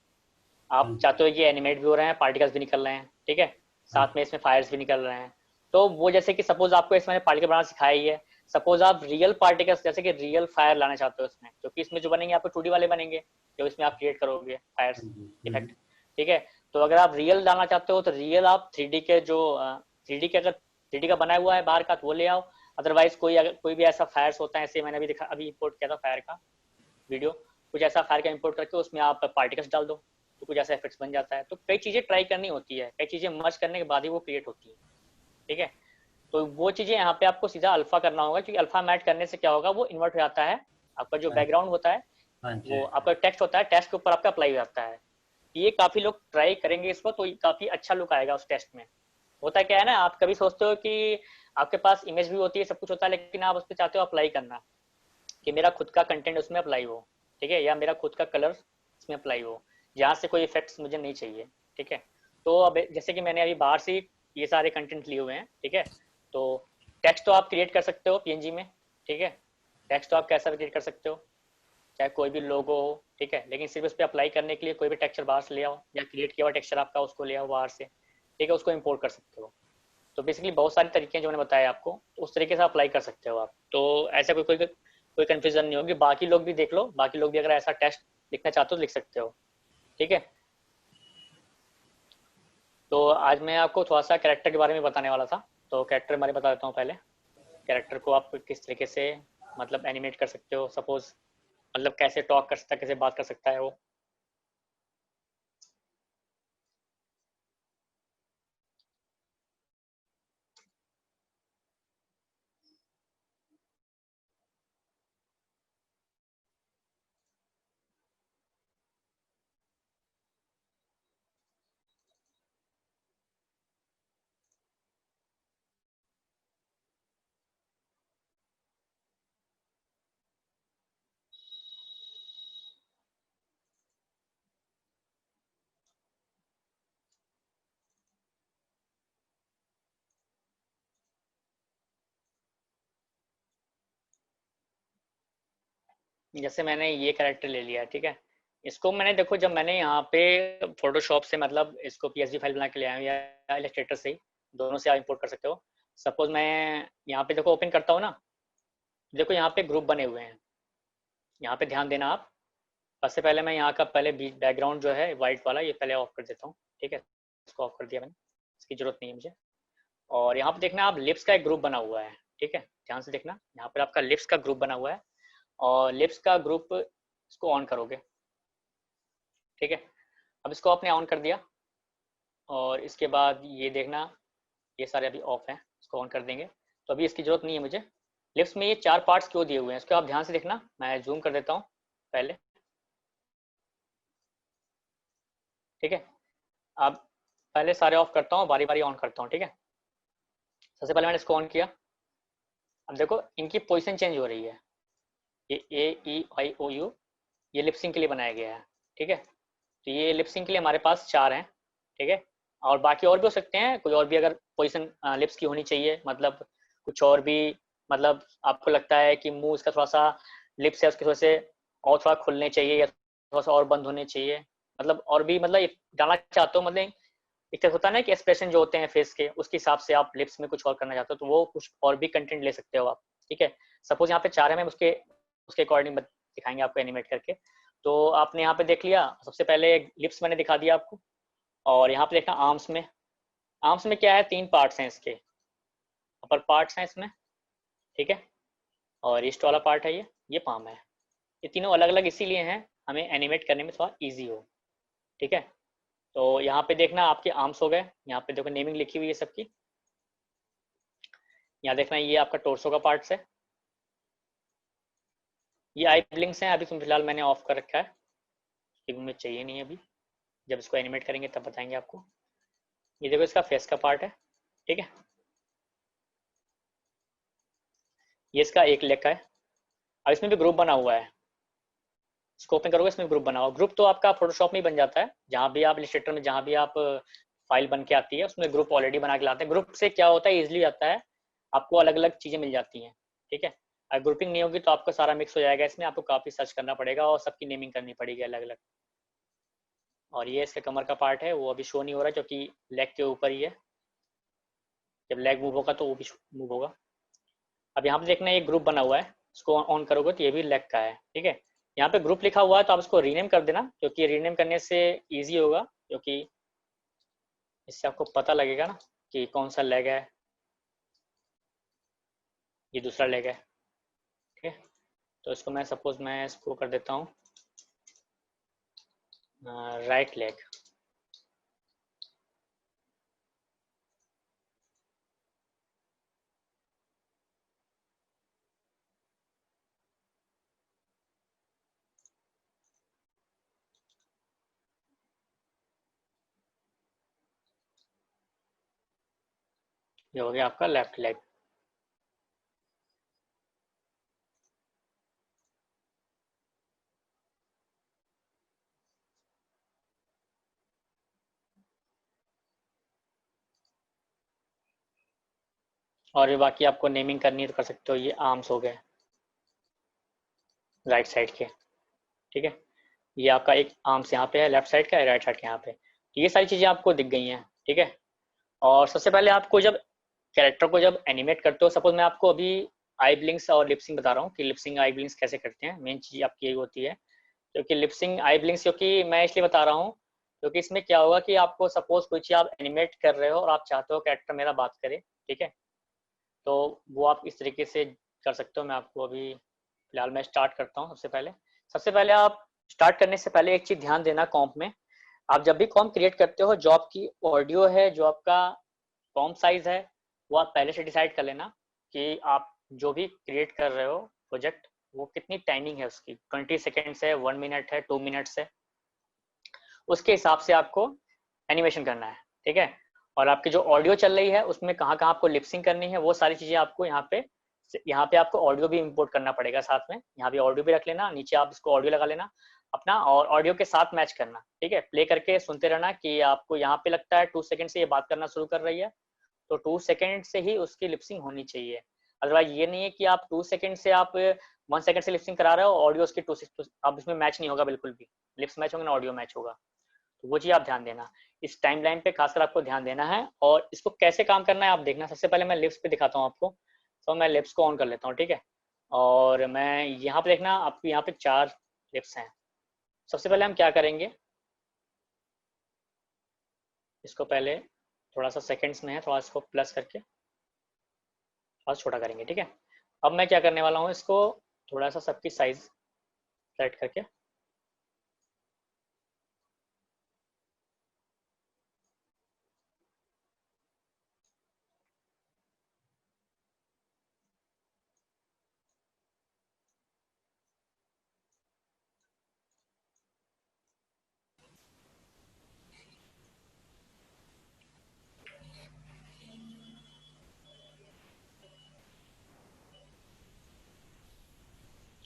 आप चाहते हो कि एनिमेट भी हो रहे हैं, पार्टिकल्स भी निकल रहे हैं, ठीक है, साथ में इसमें फायर्स भी निकल रहे हैं। तो वो जैसे कि सपोज आपको इसमें पार्टिकल बनाना सिखाया ही है, सपोज आप रियल पार्टिकल्स जैसे कि रियल फायर लाना चाहते हो इसमें, क्योंकि इसमें जो बनेंगे आपको 2D वाले बनेंगे जो इसमें आप क्रिएट करोगे फायर्स इफेक्ट, ठीक है। तो अगर आप रियल डालना चाहते हो तो रियल आप 3D के जो 3D के, अगर 3D का बना हुआ है बाहर का तो वो ले आओ, अदरवाइज कोई अगर कोई भी ऐसा फायर्स होता है, ऐसे मैंने अभी इंपोर्ट किया था फायर का वीडियो, कुछ ऐसा फायर का इंपोर्ट करके उसमें आप पार्टिकल्स डाल दो तो कुछ ऐसा इफेक्ट्स बन जाता है। तो कई चीजें ट्राई करनी होती है, कई चीजें मर्ज करने के बाद ही वो क्रिएट होती है, ठीक है। तो वो चीजें यहाँ पे आपको सीधा अल्फा करना होगा, क्योंकि अल्फा मैट करने से क्या होगा, वो इन्वर्ट हो जाता है, आपका जो बैकग्राउंड होता है वो आपका टेक्स्ट होता है, टेक्स्ट के ऊपर आपका अप्लाई हो जाता है। ये काफी लोग ट्राई करेंगे इसको तो काफी अच्छा लुक आएगा उस टेस्ट में। होता क्या है ना, आप कभी सोचते हो कि आपके पास इमेज भी होती है, सब कुछ होता है, लेकिन आप उस पर चाहते हो अप्लाई करना कि मेरा खुद का कंटेंट उसमें अप्लाई हो, ठीक है, या मेरा खुद का कलर इसमें अप्लाई हो, जहाँ से कोई इफेक्ट्स मुझे नहीं चाहिए, ठीक है। तो अब जैसे कि मैंने अभी बाहर से ये सारे कंटेंट लिए हुए हैं, ठीक है, तो टेक्स्ट तो आप क्रिएट कर सकते हो PNG में, ठीक है, टेक्स्ट तो आप कैसा भी क्रिएट कर सकते हो, चाहे कोई भी लोगो हो, ठीक है, लेकिन सिर्फ उस पर अप्लाई करने के लिए कोई भी टेक्सचर बाहर से ले आओ, या क्रिएट किया हुआ टेक्सचर आपका उसको ले आओ बाहर से, ठीक है, उसको इम्पोर्ट कर सकते हो। तो बेसिकली बहुत सारे तरीके हैं जो मैंने बताया आपको, तो उस तरीके से अप्लाई कर सकते हो आप। तो ऐसा कोई कंफ्यूजन नहीं होगी, बाकी लोग भी देख लो, बाकी लोग भी अगर ऐसा टेस्ट लिखना चाहते हो तो लिख सकते हो, ठीक है। तो आज मैं आपको थोड़ा सा कैरेक्टर के बारे में बताने वाला था, तो कैरेक्टर बारे में बता देता हूँ पहले। कैरेक्टर को आप किस तरीके से मतलब एनिमेट कर सकते हो, सपोज मतलब कैसे टॉक कर सकता है, कैसे बात कर सकता है वो। जैसे मैंने ये कैरेक्टर ले लिया, ठीक है, इसको मैंने देखो जब मैंने यहाँ पे फोटोशॉप से मतलब इसको PSV फाइल बना के ले आया हूँ या इलस्ट्रेटर से ही, दोनों से आप इंपोर्ट कर सकते हो। सपोज मैं यहाँ पे देखो ओपन करता हूँ ना, देखो यहाँ पे ग्रुप बने हुए हैं, यहाँ पे ध्यान देना आप। सबसे पहले मैं यहाँ का पहले बैकग्राउंड जो है व्हाइट वाला ये पहले ऑफ कर देता हूँ, ठीक है, इसको ऑफ कर दिया मैंने, इसकी जरूरत नहीं है मुझे। और यहाँ पे देखना आप लिप्स का एक ग्रुप बना हुआ है, ठीक है, ध्यान से देखना, यहाँ पर आपका लिप्स का ग्रुप बना हुआ है, और लिप्स का ग्रुप इसको ऑन करोगे, ठीक है। अब इसको आपने ऑन कर दिया, और इसके बाद ये देखना ये सारे अभी ऑफ हैं, इसको ऑन कर देंगे, तो अभी इसकी जरूरत नहीं है मुझे। लिप्स में ये 4 पार्ट्स क्यों दिए हुए हैं इसको आप ध्यान से देखना, मैं जूम कर देता हूँ पहले, ठीक है। अब पहले सारे ऑफ करता हूँ, बारी बारी ऑन करता हूँ, ठीक है। सबसे पहले मैंने इसको ऑन किया, अब देखो इनकी पोजीशन चेंज हो रही है, ये AEIOU ये लिपसिंग के लिए बनाया गया है, ठीक है। तो ये लिपसिंग के लिए हमारे पास 4 हैं, ठीक है, और बाकी और भी हो सकते हैं, कोई और भी अगर पोजीशन लिप्स की होनी चाहिए, मतलब कुछ और भी, मतलब आपको लगता है कि मुंह इसका थोड़ा सा लिप्स है उसके थोड़े से और थोड़ा खुलने चाहिए या थोड़ा सा और बंद होने चाहिए, मतलब और भी मतलब डालना चाहते हो, मतलब एक होता है ना कि एक्सप्रेशन जो होते हैं फेस के उसके हिसाब से आप लिप्स में कुछ और करना चाहते हो तो वो कुछ और भी कंटेंट ले सकते हो आप, ठीक है। सपोज यहाँ पे 4 है, मैं उसके अकॉर्डिंग दिखाएंगे आपको एनिमेट करके। तो आपने यहाँ पे देख लिया, सबसे पहले लिप्स मैंने दिखा दिया आपको, और यहाँ पे देखना आर्म्स में क्या है, 3 पार्ट्स हैं इसके, अपर पार्ट्स हैं इसमें, ठीक है, और रिस्ट वाला पार्ट है ये पाम है। ये तीनों अलग अलग इसीलिए हैं हमें एनिमेट करने में थोड़ा ईजी हो, ठीक है। तो यहाँ पे देखना आपके आर्म्स हो गए, यहाँ पे देखो नेमिंग लिखी हुई है सबकी, यहाँ देखना ये आपका टोर्सो का पार्ट्स है, ये आई ब्लिंक्स हैं, अभी फिलहाल मैंने ऑफ कर रखा है क्योंकि मुझे चाहिए नहीं अभी, जब इसको एनिमेट करेंगे तब बताएंगे आपको। ये देखो इसका फेस का पार्ट है, ठीक है, ये इसका एक लेग का है। अब इसमें भी ग्रुप बना हुआ है, इसको ओपन करोगे इसमें ग्रुप बना हुआ। ग्रुप तो आपका फोटोशॉप में ही बन जाता है, जहाँ भी आप इलस्ट्रेटर में जहाँ भी आप फाइल बन के आती है उसमें ग्रुप ऑलरेडी बना के लाते हैं। ग्रुप से क्या होता है, इजिली आता है, आपको अलग अलग चीज़ें मिल जाती हैं, ठीक है। अगर ग्रुपिंग नहीं होगी तो आपका सारा मिक्स हो जाएगा, इसमें आपको काफ़ी सर्च करना पड़ेगा और सबकी नेमिंग करनी पड़ेगी अलग अलग। और ये इसके कमर का पार्ट है, वो अभी शो नहीं हो रहा क्योंकि लेग के ऊपर ही है, जब लेग मूव होगा तो वो भी मूव होगा। अब यहाँ पे देखना एक ग्रुप बना हुआ है, इसको ऑन करोगे तो ये भी लेग का है, ठीक है। यहाँ पे ग्रुप लिखा हुआ है तो आप इसको रीनेम कर देना, क्योंकि रीनेम करने से इजी होगा, क्योंकि इससे आपको पता लगेगा ना कि कौन सा लेग है, ये दूसरा लेग है, ठीक है। तो इसको मैं सपोज मैं इसको कर देता हूँ राइट लेग। ये हो गया आपका लेफ्ट लेग। और ये बाकी आपको नेमिंग करनी है तो कर सकते हो। ये आर्म्स हो गए राइट साइड के, ठीक है। ये आपका एक आर्म्स यहाँ पे है लेफ्ट साइड का, राइट साइड के यहाँ पे। तो ये सारी चीज़ें आपको दिख गई हैं, ठीक है। और सबसे पहले आपको जब कैरेक्टर को जब एनिमेट करते हो, सपोज मैं आपको अभी आई ब्लिंक्स और लिपसिंग बता रहा हूँ कि लिपसिंग आई ब्लिंक्स कैसे करते हैं। मेन चीज़ आपकी यही होती है, क्योंकि लिपसिंग आई ब्लिंक्स क्योंकि मैं इसलिए बता रहा हूँ क्योंकि इसमें क्या होगा कि आपको सपोज कोई चीज़ आप एनिमेट कर रहे हो और आप चाहते हो कैरेक्टर मेरा बात करे, ठीक है, तो वो आप इस तरीके से कर सकते हो। मैं आपको अभी फिलहाल मैं स्टार्ट करता हूँ। सबसे पहले आप स्टार्ट करने से पहले एक चीज़ ध्यान देना, कॉम्प में आप जब भी कॉम्प क्रिएट करते हो, जो आपकी ऑडियो है, जो आपका कॉम्प साइज है, वो आप पहले से डिसाइड कर लेना कि आप जो भी क्रिएट कर रहे हो प्रोजेक्ट, वो कितनी टाइमिंग है उसकी, 20 सेकेंड्स है, 1 मिनट है, 2 मिनट्स है, उसके हिसाब से आपको एनिमेशन करना है, ठीक है। और आपकी जो ऑडियो चल रही है उसमें कहाँ कहाँ आपको लिपसिंग करनी है, वो सारी चीज़ें आपको यहाँ पे आपको ऑडियो भी इंपोर्ट करना पड़ेगा साथ में। यहाँ पे ऑडियो भी रख लेना, नीचे आप इसको ऑडियो लगा लेना अपना, और ऑडियो के साथ मैच करना, ठीक है। प्ले करके सुनते रहना कि आपको यहाँ पे लगता है 2 सेकंड से ये बात करना शुरू कर रही है, तो 2 सेकंड से ही उसकी लिपसिंग होनी चाहिए। अदरवाइज ये नहीं है कि आप 2 सेकंड से आप 1 सेकंड से लिपसिंग करा रहे हो, ऑडियो उसकी 2 अब इसमें मैच नहीं होगा, बिल्कुल भी लिप्स मैच होंगे ना ऑडियो मैच होगा। तो वो चीज़ आप ध्यान देना, इस टाइमलाइन पे खासकर आपको ध्यान देना है। और इसको कैसे काम करना है आप देखना। सबसे पहले मैं लिप्स पे दिखाता हूँ आपको, तो मैं लिप्स को ऑन कर लेता हूँ, ठीक है। और मैं यहाँ पे देखना, आपको यहाँ पे 4 लिप्स हैं। सबसे पहले हम क्या करेंगे, इसको पहले थोड़ा सा सेकंड्स में है, थोड़ा इसको प्लस करके थोड़ा छोटा करेंगे, ठीक है। अब मैं क्या करने वाला हूँ, इसको थोड़ा सा सबकी साइज सेट करके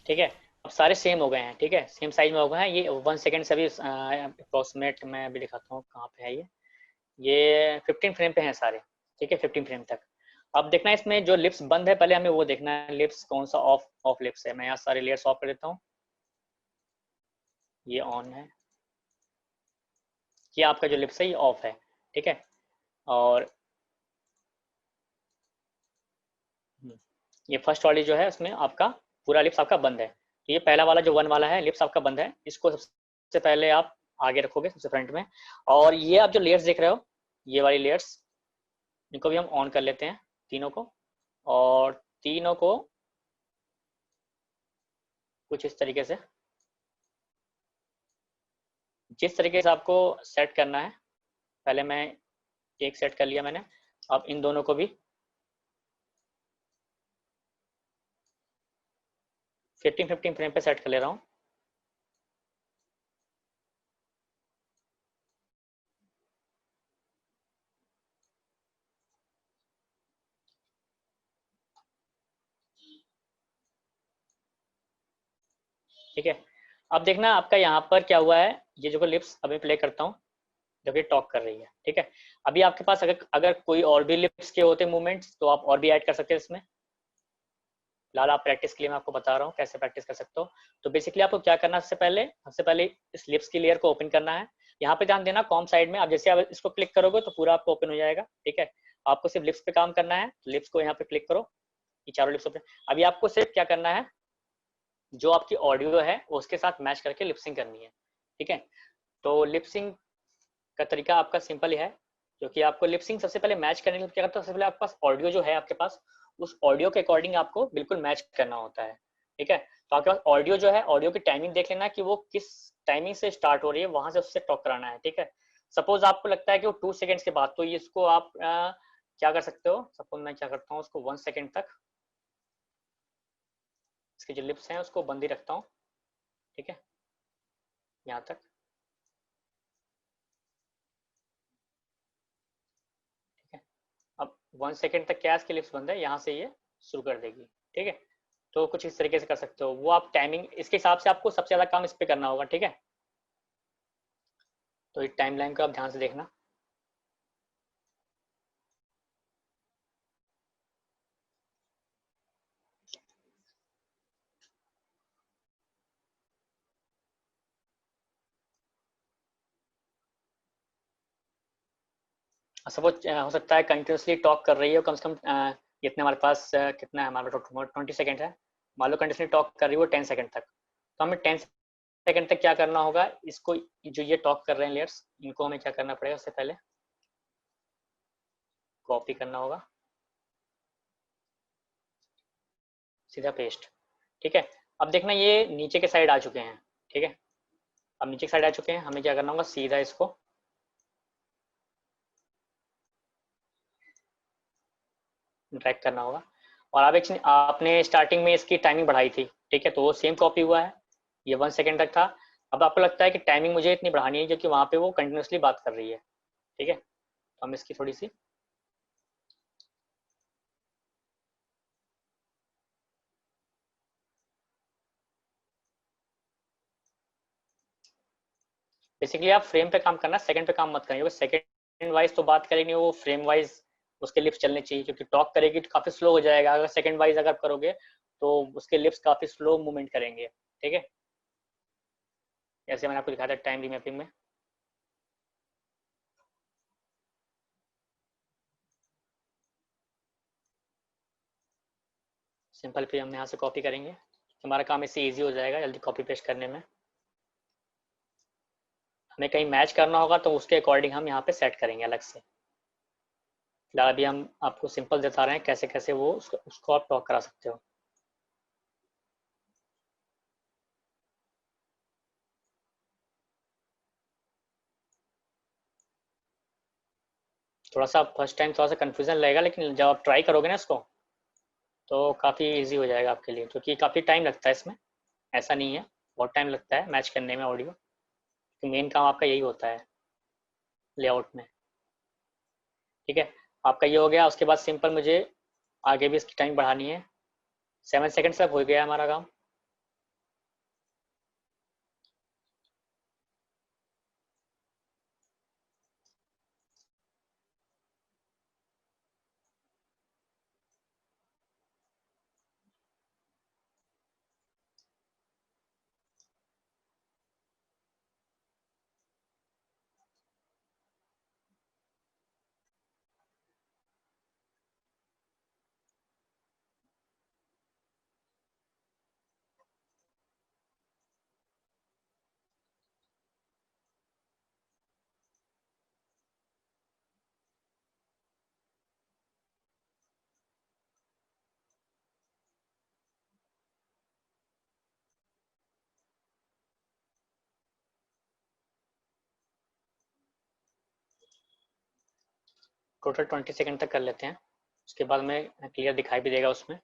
ठीक है। अब सारे सेम हो गए हैं, ठीक है, सेम साइज में हो गए हैं। ये 1 सेकंड से अभी अप्रोक्सीमेट मैं अभी दिखाता हूँ कहाँ पे है ये 15 फ्रेम पे हैं सारे, ठीक है, 15 फ्रेम तक। अब देखना इसमें जो लिप्स बंद है, पहले हमें वो देखना है लिप्स कौन सा ऑफ ऑफ लिप्स है। मैं यहाँ सारे लेयर्स ऑफ कर देता हूँ, ये ऑन है, ये आपका जो लिप्स है ये ऑफ है, ठीक है। और ये फर्स्ट वाली जो है उसमें आपका पूरा लिप्स आपका बंद है। तो ये पहला वाला जो 1 वाला है लिप्स आपका बंद है, इसको सबसे पहले आप आगे रखोगे सबसे फ्रंट में। और ये आप जो लेयर्स देख रहे हो, ये वाली लेयर्स, इनको भी हम ऑन कर लेते हैं तीनों को। और तीनों को कुछ इस तरीके से, जिस तरीके से आपको सेट करना है, पहले मैं एक सेट कर लिया मैंने। अब इन दोनों को भी 15 फ्रेम पे सेट कर ले रहा हूँ। ठीक है, अब देखना आपका यहाँ पर क्या हुआ है, ये जो लिप्स अभी प्ले करता हूँ जब ये टॉक कर रही है। ठीक है, अभी आपके पास अगर अगर कोई और भी लिप्स के होते मूवमेंट्स तो आप और भी ऐड कर सकते हैं इसमें। फिलहाल आप प्रैक्टिस के लिए मैं आपको बता रहा हूँ कैसे प्रैक्टिस कर सकते हो। तो बेसिकली आपको क्या करना है, सबसे पहले इस लिप्स की लेयर को ओपन करना है। यहाँ पे ध्यान देना कॉम साइड में, आप जैसे आप इसको क्लिक करोगे तो पूरा आपको ओपन हो जाएगा। ठीक है, आपको सिर्फ लिप्स पे काम करना है, लिप्स को यहाँ पे क्लिक करो, ये चारों लिप्स ओपन। अभी आपको सिर्फ क्या करना है, जो आपकी ऑडियो है उसके साथ मैच करके लिपसिंग करनी है। ठीक है, तो लिपसिंग का तरीका आपका सिंपल ही है, क्योंकि आपको लिपसिंग सबसे पहले मैच करने के लिए क्या करते हो, सबसे पहले आपके पास ऑडियो जो है आपके पास, उस ऑडियो के अकॉर्डिंग आपको बिल्कुल मैच करना होता है। ठीक है, तो आपके पास ऑडियो जो है, ऑडियो की टाइमिंग देख लेना कि वो किस टाइमिंग से स्टार्ट हो रही है, वहां से उससे टॉक कराना है। ठीक है, सपोज आपको लगता है कि वो 2 सेकेंड्स के बाद, तो इसको आप क्या कर सकते हो, सपोज मैं क्या करता हूँ उसको 1 सेकेंड तक, इसके जो लिप्स हैं उसको बंद ही रखता हूँ। ठीक है, यहाँ तक। ठीक है, अब 1 सेकेंड तक क्या इसके लिप्स बंद है, यहाँ से ये शुरू कर देगी। ठीक है, तो कुछ इस तरीके से कर सकते हो, वो आप टाइमिंग इसके हिसाब से आपको सबसे ज़्यादा काम इस पे करना होगा। ठीक है, तो इस टाइमलाइन को आप ध्यान से देखना। सपोज हो सकता है कंटिन्यूसली टॉक कर रही है कम से कम इतने हमारे पास कितना है, हमारे 20 सेकेंड है, मान लो कंटिन्यूसली टॉक कर रही है वो 10 सेकेंड तक, तो हमें 10 सेकेंड तक क्या करना होगा, इसको जो ये टॉक कर रहे हैं लेयर्स, इनको हमें क्या करना पड़ेगा, सबसे पहले कॉपी करना होगा, सीधा पेस्ट। ठीक है, अब देखना ये नीचे के साइड आ चुके हैं। ठीक है, अब नीचे के साइड आ चुके हैं, हमें क्या करना होगा, सीधा इसको ड्रैग करना होगा। और आप एक आपने स्टार्टिंग में इसकी टाइमिंग बढ़ाई थी। ठीक है, तो वो सेम कॉपी हुआ है, ये 1 सेकेंड तक था। अब आपको लगता है कि टाइमिंग मुझे इतनी बढ़ानी है क्योंकि वहाँ पे वो कंटिन्यूसली बात कर रही है। ठीक है, तो हम इसकी थोड़ी सी बेसिकली आप फ्रेम पे काम करना, सेकंड पे काम मत करिए, सेकंड वाइज तो बात करेंगे, वो फ्रेम वाइज उसके लिप्स चलने चाहिए, क्योंकि टॉक करेगी तो काफी स्लो हो जाएगा। अगर सेकंड वाइज अगर करोगे तो उसके लिप्स काफी स्लो मूवमेंट करेंगे। ठीक है, जैसे मैंने आपको दिखाया था टाइम रीमैपिंग में। सिंपल फिर हम यहाँ से कॉपी करेंगे, हमारा काम इससे इजी हो जाएगा जल्दी कॉपी पेस्ट करने में। हमें कहीं मैच करना होगा तो उसके अकॉर्डिंग हम यहाँ पे सेट करेंगे अलग से। फिलहाल अभी हम आपको सिंपल बता रहे हैं कैसे कैसे वो उसको आप टॉक करा सकते हो। थोड़ा सा फर्स्ट टाइम थोड़ा सा कन्फ्यूजन लगेगा, लेकिन जब आप ट्राई करोगे ना इसको तो काफ़ी इजी हो जाएगा आपके लिए, क्योंकि काफ़ी टाइम लगता है इसमें, ऐसा नहीं है, बहुत टाइम लगता है मैच करने में ऑडियो, तो मेन काम आपका यही होता है लेआउट में। ठीक है, आपका ये हो गया, उसके बाद सिंपल मुझे आगे भी इसकी टाइम बढ़ानी है। 7 सेकेंड तक हो गया हमारा काम। टोटल 20 सेकेंड तक कर लेते हैं, उसके बाद में क्लियर दिखाई भी देगा उसमें।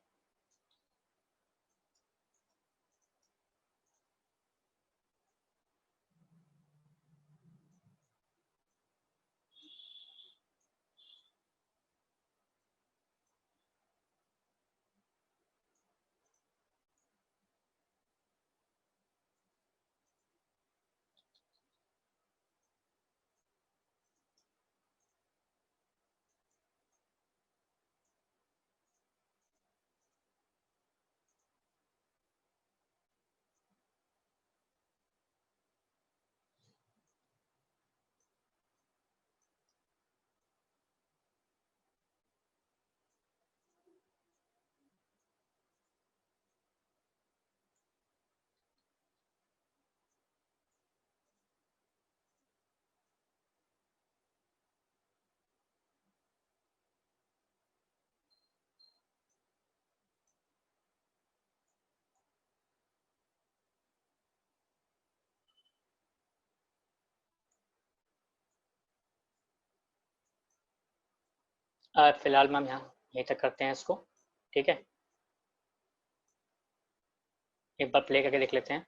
फिलहाल मैम यहाँ यहीं तक करते हैं इसको, ठीक है। एक बार प्ले करके देख लेते हैं।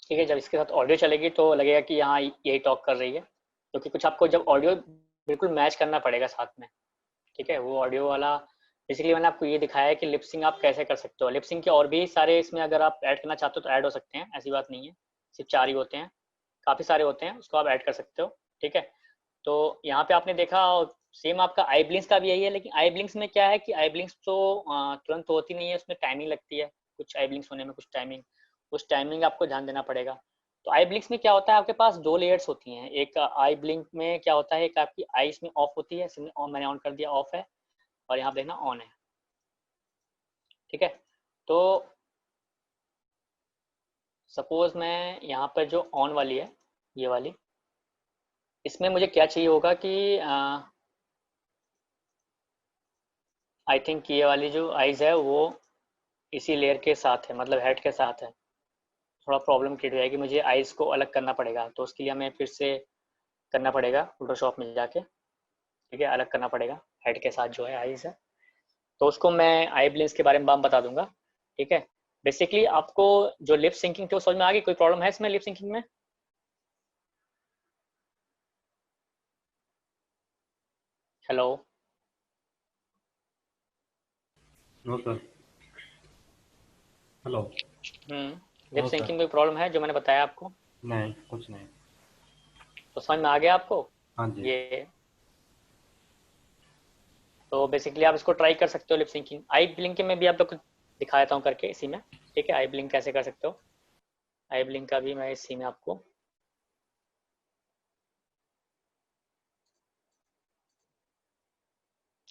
ठीक है, जब इसके साथ ऑडियो चलेगी तो लगेगा कि यहाँ यही टॉक कर रही है, क्योंकि कुछ आपको जब ऑडियो बिल्कुल मैच करना पड़ेगा साथ में, ठीक है। वो ऑडियो वाला बेसिकली मैंने आपको ये दिखाया है कि लिपसिंग आप कैसे कर सकते हो। लिपसिंग के और भी सारे इसमें अगर आप ऐड करना चाहते हो तो ऐड हो सकते हैं, ऐसी बात नहीं है, सिर्फ 4 ही होते हैं, काफ़ी सारे होते हैं, उसको आप ऐड कर सकते हो, ठीक है। तो यहाँ पे आपने देखा सेम आपका आई ब्लिंक्स का भी यही है, लेकिन आई ब्लिंक्स में क्या है कि आई ब्लिंक्स तो तुरंत तो होती नहीं है, उसमें टाइमिंग लगती है, कुछ आई ब्लिंक्स होने में कुछ टाइमिंग, उस टाइमिंग आपको ध्यान देना पड़ेगा। तो आई ब्लिंक्स में क्या होता है, आपके पास 2 लेयर्स होती हैं। एक आई ब्लिंक में क्या होता है, एक आपकी आई इसमें ऑफ होती है, इसमें मैंने ऑन कर दिया, ऑफ है, और यहाँ देखना ऑन है, ठीक है। तो सपोज मैं यहाँ पर जो ऑन वाली है, ये वाली, इसमें मुझे क्या चाहिए होगा कि आई थिंक ये वाली जो आइज है वो इसी लेयर के साथ है, मतलब हेड के साथ है। थोड़ा प्रॉब्लम क्रिएट हो जाएगी, मुझे आइज को अलग करना पड़ेगा, तो उसके लिए हमें फिर से करना पड़ेगा फोटोशॉप में जाके, ठीक है, अलग करना पड़ेगा हेड के साथ जो है आइज है। तो उसको मैं आई ब्लिंक्स के बारे में बता दूंगा, ठीक है। बेसिकली आपको जो लिप सिंकिंग थी वो समझ में आ गई? कोई प्रॉब्लम है इसमें लिप सिंकिंग में? Hello? No sir. Hello. Lip no sir. Syncing में प्रॉब्लम है जो मैंने बताया आपको? नहीं, कुछ नहीं। तो समझ में आ गया आपको हाँ जी। ये? तो बेसिकली आप इसको ट्राई कर सकते हो लिप सिंकिंग। आई ब्लिंकिंग में भी आप लोग को दिखा देता हूँ करके इसी में, ठीक है। आई ब्लिंक कैसे कर सकते हो, आई ब्लिंक का भी मैं इसी में आपको,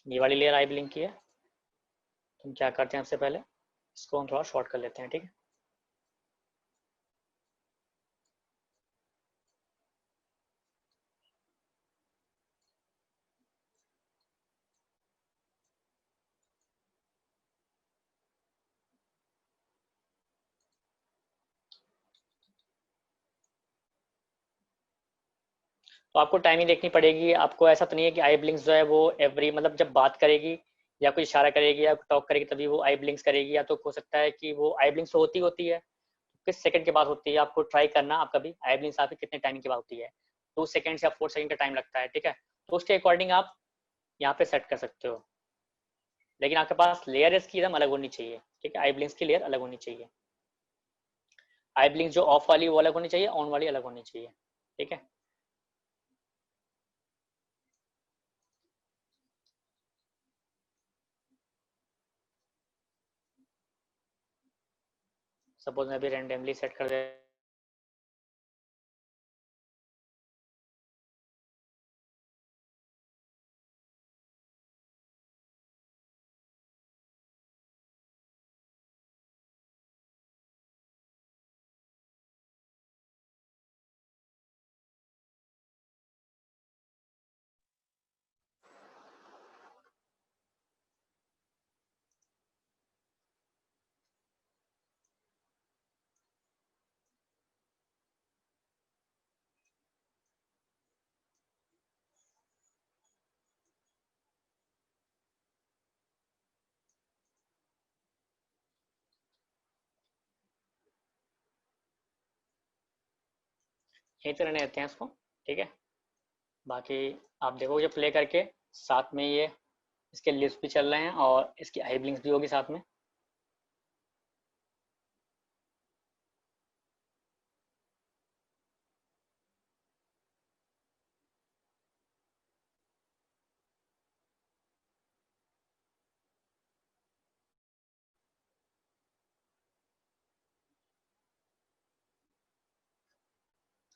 ये वाली लेयर आई ब्लिंक की है। तुम क्या करते हैं, सबसे पहले इसको हम थोड़ा शॉर्ट कर लेते हैं, ठीक है। तो आपको टाइमिंग देखनी पड़ेगी। आपको ऐसा तो नहीं है कि आई ब्लिंक्स जो है वो एवरी, मतलब जब बात करेगी या कोई इशारा करेगी या टॉक करेगी तभी वो आई ब्लिंक्स करेगी, या तो हो सकता है कि वो आई ब्लिंक्स होती है, किस सेकंड के बाद होती है, आपको ट्राई करना। आपका भी आई ब्लिंक्स आपकी कितने टाइम के बाद होती है, 2 सेकंड या 4 सेकंड का टाइम लगता है, ठीक है। तो उसके अकॉर्डिंग आप यहाँ पे सेट कर सकते हो, लेकिन आपके पास लेयर इसकी एकदम अलग होनी चाहिए, ठीक है। आई ब्लिंक्स की लेयर अलग होनी चाहिए, आई ब्लिंक्स जो ऑफ वाली वो अलग होनी चाहिए, ऑन वाली अलग होनी चाहिए, ठीक है। सपोज मैं अभी रेंडमली सेट कर दे, यहीं तो रहने देते हैं इसको, ठीक है। बाकी आप देखोगे प्ले करके, साथ में ये इसके लिप्स भी चल रहे हैं और इसकी आई ब्लिंक्स भी होगी साथ में।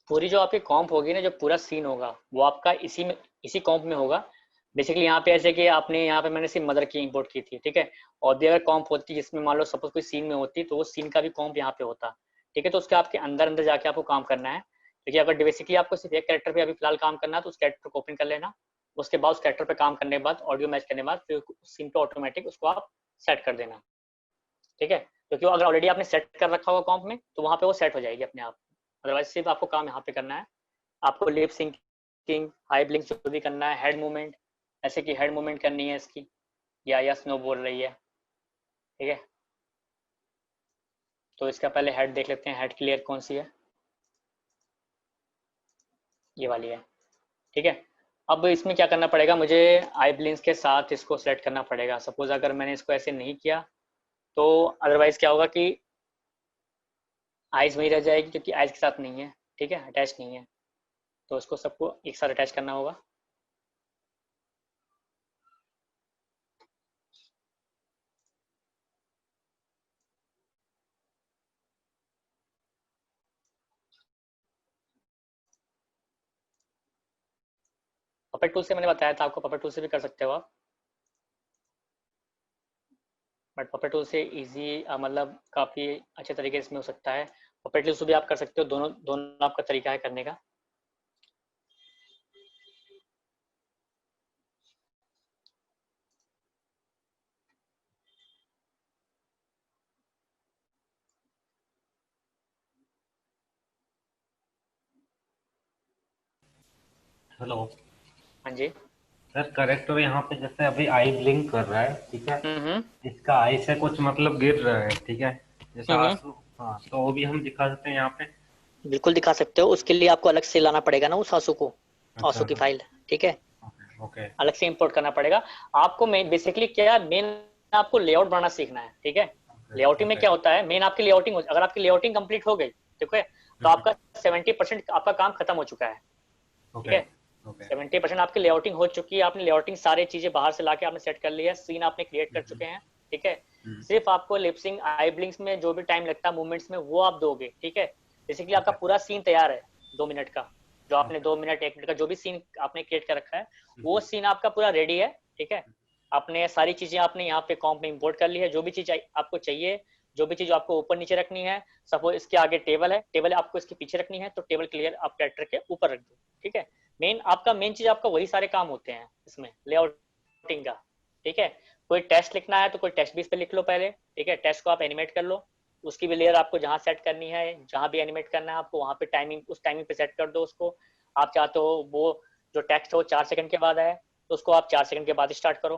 पूरी जो आपकी कॉम्प होगी ना, जो पूरा सीन होगा वो आपका इसी में, इसी कॉम्प में होगा। बेसिकली यहाँ पे ऐसे कि आपने यहाँ पे मैंने सिर्फ मदर की इंपोर्ट की थी, ठीक है, और भी अगर कॉम्प होती जिसमें मान लो सपोज कोई सीन में होती तो वो सीन का भी कॉम्प यहाँ पे होता, ठीक है। तो उसके आपके अंदर अंदर जाके आपको काम करना है, देखिए अगर बेसिकली आपको सिर्फ एक कैरेक्टर पे अभी फिलहाल काम करना है तो उस कैरेक्टर को ओपन कर लेना, उसके बाद उस कैरेक्टर पे काम करने के बाद ऑडियो मैच करने के बाद फिर सीन पे ऑटोमेटिक उसको आप सेट कर देना, ठीक है। क्योंकि अगर ऑलरेडी आपने सेट कर रखा होगा कॉम्प में तो वहाँ पे वो सेट हो जाएगी अपने आप, अदरवाइज सिर्फ आपको काम यहाँ पे करना है। आपको लिप सिंकिंग, हाई ब्लिंक जो भी करना है, हेड मूवमेंट, ऐसे कि हेड मूवमेंट करनी है इसकी, या स्नो बोल रही है, ठीक है। तो इसका पहले हेड देख लेते हैं, हेड की लेयर कौन सी है, ये वाली है, ठीक है। अब इसमें क्या करना पड़ेगा, मुझे आई ब्लिंक्स के साथ इसको सेलेक्ट करना पड़ेगा। सपोज अगर मैंने इसको ऐसे नहीं किया तो अदरवाइज क्या होगा कि आइज वही रह जाएगी, क्योंकि आइज के साथ नहीं है, ठीक है, अटैच नहीं है। तो इसको सबको एक साथ अटैच करना होगा। पपेट टूल से मैंने बताया था आपको, पपेट टूल से भी कर सकते हो आप, बट पपेट टूल से इजी मतलब काफ़ी अच्छे तरीके से इसमें हो सकता है। पपेट टूल से भी आप कर सकते हो, दोनों दोनों आपका तरीका है करने का। हेलो हाँ जी। सर, करेक्टर यहाँ पे जैसे अभी आई ब्लिंक कर रहा है, ठीक है, हम्म। इसका आई से कुछ मतलब गिर रहा है, ठीक है, जैसे हम्म। आंसू। हाँ, तो वो भी हम दिखा सकते हैं यहाँ पे। बिल्कुल दिखा सकते हो, उसके लिए आपको अलग से लाना पड़ेगा ना उस आंसू को, अच्छा। आंसू की फाइल, ठीक है, ओके ओके अलग से इंपोर्ट करना पड़ेगा आपको। मेन बेसिकली क्या, मेन आपको लेआउट बनाना सीखना है, ठीक है। लेआउटिंग में ओके क्या होता है, मेन आपकी लेआउटिंग, अगर आपकी लेआउटिंग कंप्लीट हो गई, ठीक है, तो आपका 70% आपका काम खत्म हो चुका है, ठीक ओके है। ओके 70% आपकी लेआउटिंग हो चुकी है, आपने लेआउटिंग सारी चीजें बाहर से लाके आपने सेट कर लिया है, सीन आपने क्रिएट कर चुके हैं, ठीक है। सिर्फ आपको लिपसिंग, आई ब्लिंक्स में जो भी टाइम लगता है मूवमेंट्स में वो आप दोगे, ठीक है। बेसिकली आपका ओके पूरा सीन तैयार है 2 मिनट का, जो आपने 2 मिनट 1 मिनट का जो भी सीन आपने क्रिएट कर रखा है वो सीन आपका पूरा रेडी है, ठीक है। आपने सारी चीजें आपने यहाँ पे कॉम्प में इंपोर्ट कर ली है, जो भी चीज आपको चाहिए, जो भी चीज आपको ऊपर नीचे रखनी है, सपोज इसके आगे टेबल है, टेबल आपको इसके पीछे रखनी है तो टेबल क्लियर आप कैरेक्टर के ऊपर रख दो, ठीक है। मेन चीज आपका वही सारे काम होते हैं इसमें लेआउटिंग का, ठीक है। कोई टेक्स्ट लिखना है तो कोई टेक्स्ट भी इस पे लिख लो पहले, ठीक है, टेक्स्ट को आप एनिमेट कर लो, उसकी भी लेयर आपको जहाँ सेट करनी है, जहाँ भी एनिमेट करना है आपको वहाँ पे टाइमिंग, उस टाइमिंग पे सेट कर दो उसको। आप चाहते हो वो जो टेक्स्ट हो 4 सेकंड के बाद आए तो उसको आप 4 सेकंड के बाद स्टार्ट करो,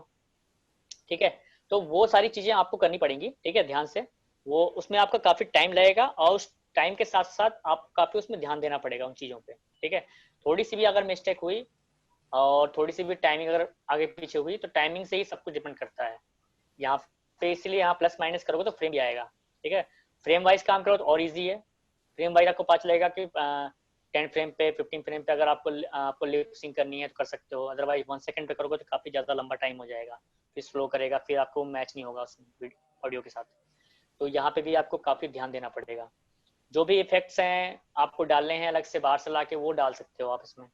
ठीक है। तो वो सारी चीजें आपको करनी पड़ेंगी, ठीक है, ध्यान से। वो उसमें आपका काफी टाइम लगेगा और उस टाइम के साथ साथ आप काफी उसमें ध्यान देना पड़ेगा उन चीजों पे, ठीक है। थोड़ी सी भी अगर मिस्टेक हुई और थोड़ी सी भी टाइमिंग अगर आगे पीछे हुई तो टाइमिंग से ही सब कुछ डिपेंड करता है यहाँ पे, इसलिए यहाँ प्लस माइनस करोगे तो फ्रेम भी आएगा, ठीक है। फ्रेम वाइज काम करो तो और इजी है, फ्रेम वाइज आपको पता चलेगा कि 10 फ्रेम पे 15 फ्रेम पे अगर आपको लिप सिंक करनी है तो कर सकते हो, अदरवाइज 1 सेकंड पे करोगे तो काफ़ी ज़्यादा लंबा टाइम हो जाएगा, फिर स्लो करेगा, फिर आपको मैच नहीं होगा उसमें ऑडियो के साथ। तो यहाँ पे भी आपको काफ़ी ध्यान देना पड़ेगा। जो भी इफेक्ट्स हैं आपको डालने हैं अलग से बाहर से ला के वो डाल सकते हो आप इसमें,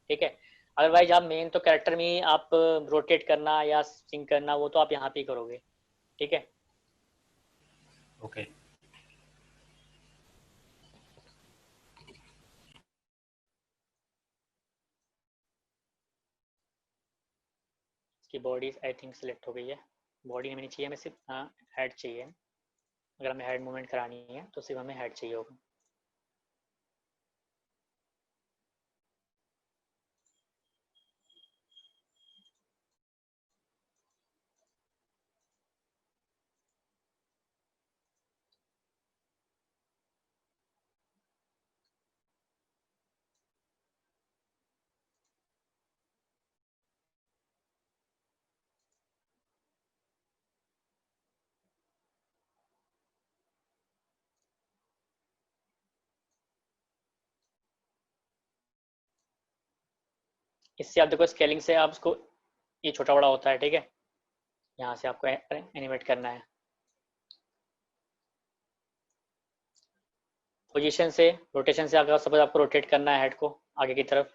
ठीक है। अदरवाइज आप मेन तो कैरेक्टर में ही आप रोटेट करना या सिंक करना वो तो आप यहाँ पे ही करोगे, ठीक है। ओके। इसकी बॉडी आई थिंक सिलेक्ट हो गई है, बॉडी हमें नहीं चाहिए, हमें सिर्फ हेड चाहिए। अगर हमें हेड मूवमेंट करानी है तो सिर्फ हमें हेड चाहिए होगा। इससे आप देखो स्केलिंग से आप उसको, ये छोटा बड़ा होता है, ठीक है, यहाँ से आपको एनिमेट करना है। पोजीशन से, रोटेशन से अगर सपोज आपको रोटेट करना है हेड को आगे की तरफ,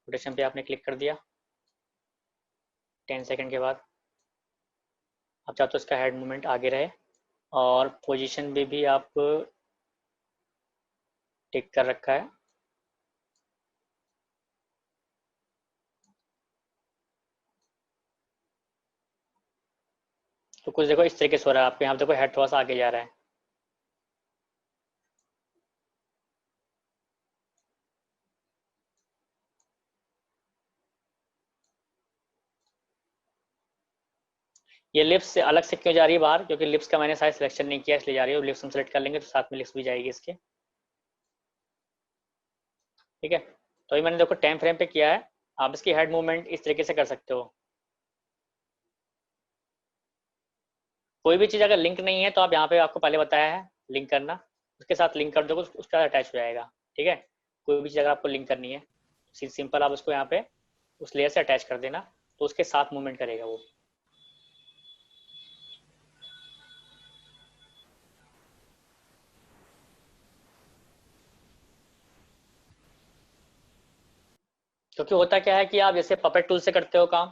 रोटेशन पे आपने क्लिक कर दिया, 10 सेकंड के बाद आप चाहते हो इसका हेड मूवमेंट आगे रहे और पोजीशन भी आप टिक कर रखा है। तो कुछ देखो इस तरीके से हो रहा है आपके यहाँ देखो हेड थोड़ा सा आगे जा रहा है। ये लिप्स से अलग से क्यों जा रही है बाहर, क्योंकि लिप्स का मैंने साइज सिलेक्शन नहीं किया इसलिए जा रही है। लिप्स हम सेलेक्ट कर लेंगे तो साथ में लिप्स भी जाएगी इसके, ठीक है। तो ये मैंने देखो टाइम फ्रेम पे किया है। आप इसकी हेड मूवमेंट इस तरीके से कर सकते हो। कोई भी चीज़ अगर लिंक नहीं है तो आप यहाँ पे आपको पहले बताया है लिंक करना, उसके साथ लिंक कर दोगे उसका अटैच हो जाएगा, ठीक है। कोई भी चीज़ अगर आपको लिंक करनी है सिंपल आप उसको यहाँ पे उस लेयर से अटैच कर देना तो उसके साथ मूवमेंट करेगा वो। क्योंकि होता क्या है कि आप जैसे पपेट टूल से करते हो काम,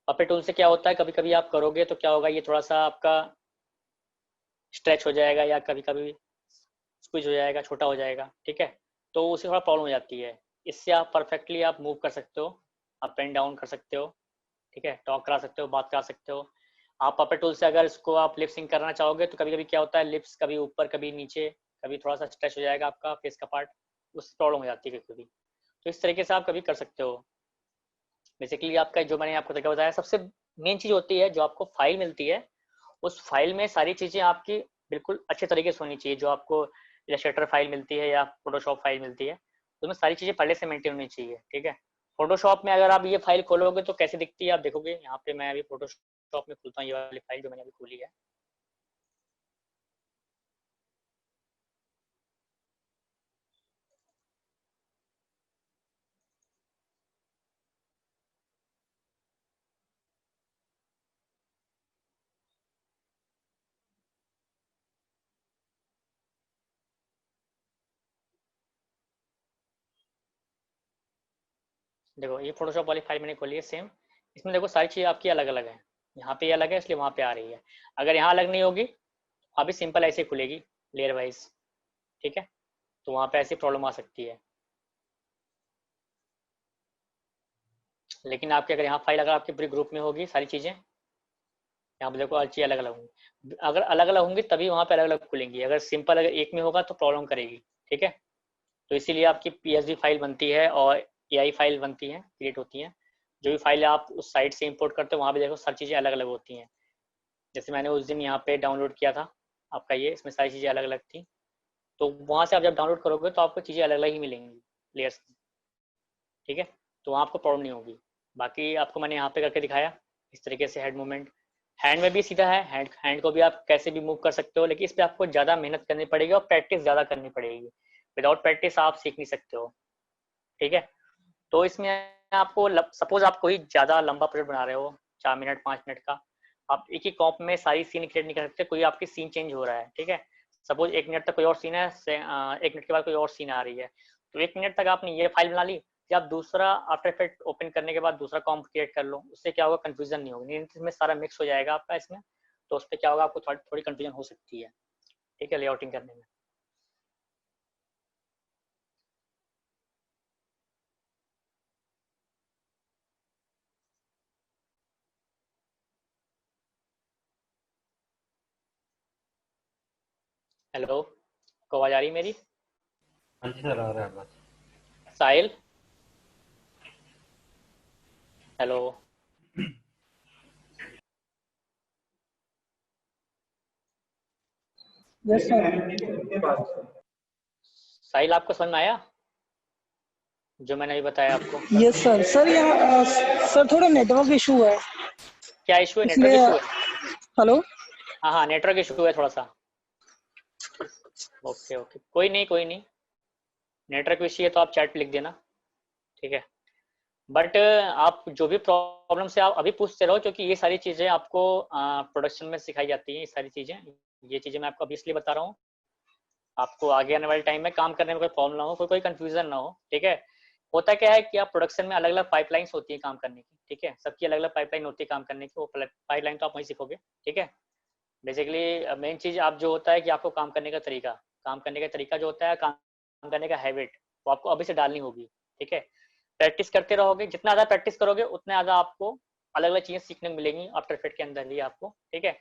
पपेट टूल से क्या होता है कभी कभी आप करोगे तो क्या होगा, ये थोड़ा सा आपका स्ट्रेच हो जाएगा या कभी कभी स्क्वीज हो जाएगा, छोटा हो जाएगा, ठीक है। तो उससे थोड़ा प्रॉब्लम हो जाती है। इससे आप परफेक्टली आप मूव कर सकते हो, अप एंड डाउन कर सकते हो, ठीक है। टॉक करा सकते हो, बात करा सकते हो। आप पपेट टूल से अगर इसको आप लिप सिंक करना चाहोगे तो कभी कभी क्या होता है लिप्स कभी ऊपर कभी नीचे कभी थोड़ा सा स्ट्रेच हो जाएगा आपका फेस का पार्ट, उससे प्रॉब्लम हो जाती है कभी कभी। तो इस तरीके से आप कभी कर सकते हो। बेसिकली आपका जो मैंने आपको तरीका बताया, सबसे मेन चीज़ होती है जो आपको फाइल मिलती है उस फाइल में सारी चीज़ें आपकी बिल्कुल अच्छे तरीके से होनी चाहिए। जो आपको इलस्ट्रेटर फाइल मिलती है या फोटोशॉप फाइल मिलती है उसमें सारी चीज़ें पहले से मेंटेन होनी चाहिए, ठीक है। फोटोशॉप में अगर आप ये फाइल खोलोगे तो कैसे दिखती है आप देखोगे। यहाँ पे मैं अभी फोटोशॉप में खोलता हूँ ये वाली फाइल जो मैंने अभी खोली है। देखो ये फोटोशॉप वाली फाइल मैंने खोली है सेम। इसमें देखो सारी चीज़ें आपकी अलग अलग है। यहाँ पे ये अलग है इसलिए वहाँ पे आ रही है। अगर यहाँ अलग नहीं होगी अभी सिंपल ऐसे ही खुलेगी लेयर वाइज, ठीक है। तो वहाँ पे ऐसी प्रॉब्लम आ सकती है। लेकिन आपके अगर यहाँ फाइल अगर आपके पूरे ग्रुप में होगी सारी चीज़ें, यहाँ पे देखो हर चीज़ अलग अलग होंगी। अगर अलग अलग होंगी तभी वहाँ पे अलग अलग खुलेंगी। अगर सिंपल अगर एक में होगा तो प्रॉब्लम करेगी, ठीक है। तो इसीलिए आपकी PSV फाइल बनती है और AI फाइल बनती है, क्रिएट होती हैं। जो भी फाइल आप उस साइट से इंपोर्ट करते हो वहाँ पे देखो सारी चीज़ें अलग अलग होती हैं। जैसे मैंने उस दिन यहाँ पे डाउनलोड किया था आपका ये, इसमें सारी चीज़ें अलग अलग थी। तो वहाँ से आप जब डाउनलोड करोगे तो आपको चीज़ें अलग अलग ही मिलेंगी लेयर्स, ठीक है। तो वहाँ आपको प्रॉब्लम नहीं होगी। बाकी आपको मैंने यहाँ पे करके दिखाया इस तरीके से हेड मूवमेंट। हैंड में भी सीधा है, हैंड को भी आप कैसे भी मूव कर सकते हो, लेकिन इस पर आपको ज़्यादा मेहनत करनी पड़ेगी और प्रैक्टिस ज़्यादा करनी पड़ेगी। विदाउट प्रैक्टिस आप सीख नहीं सकते हो, ठीक है। तो इसमें आपको सपोज आप कोई ज़्यादा लंबा प्रोजेक्ट बना रहे हो 4 मिनट 5 मिनट का, आप एक ही कॉप में सारी सीन क्रिएट नहीं कर सकते। कोई आपकी सीन चेंज हो रहा है, ठीक है। सपोज 1 मिनट तक कोई और सीन है, 1 मिनट के बाद कोई और सीन आ रही है, तो 1 मिनट तक आपने ये फाइल बना ली, या आप दूसरा आफ्टर इफेक्ट ओपन करने के बाद दूसरा कॉम्प क्रिएट कर लो। उससे क्या होगा कंफ्यूजन नहीं होगी, इसमें सारा मिक्स हो जाएगा आपका इसमें। तो उस पर क्या होगा आपको थोड़ी कंफ्यूजन हो सकती है, ठीक है, लेआउटिंग करने में। हेलो, को आवाज आ रही मेरी? हाँ जी सर, आ रहा है बस। Sahil, hello. Yes sir. Sahil आपको समझ में आया जो मैंने अभी बताया आपको? Yes sir. सर यहाँ सर थोड़ा नेटवर्क इशू है क्या इशू है? नेटवर्क इसलिए। इशू है? हेलो। हाँ हाँ, नेटवर्क इशू है थोड़ा सा। ओके ओके, कोई नहीं कोई नहीं। नेटवर्क इशू है तो आप चैट पे लिख देना, ठीक है। बट आप जो भी प्रॉब्लम से आप अभी पूछते रहो, क्योंकि ये सारी चीज़ें आपको प्रोडक्शन में सिखाई जाती हैं। ये सारी चीज़ें, ये चीज़ें मैं आपको अभी इसलिए बता रहा हूँ आपको आगे आने वाले टाइम में काम करने में कोई प्रॉब्लम ना हो, कोई कंफ्यूजन ना हो, ठीक है। होता क्या है कि आप प्रोडक्शन में अलग अलग पाइपलाइंस होती है काम करने की, ठीक है, सबकी अलग अलग पाइपलाइन होती है काम करने की, वो पाइपलाइन तो आप वहीं सीखोगे, ठीक है। बेसिकली मेन चीज आप जो होता है कि आपको काम करने का तरीका जो होता है, काम करने का हैबिट, वो आपको अभी से डालनी होगी, ठीक है। प्रैक्टिस करते रहोगे, जितना ज़्यादा प्रैक्टिस करोगे उतना ज़्यादा आपको अलग अलग चीज़ें सीखने को मिलेंगी आफ्टर इफेक्ट के अंदर ही आपको, ठीक है।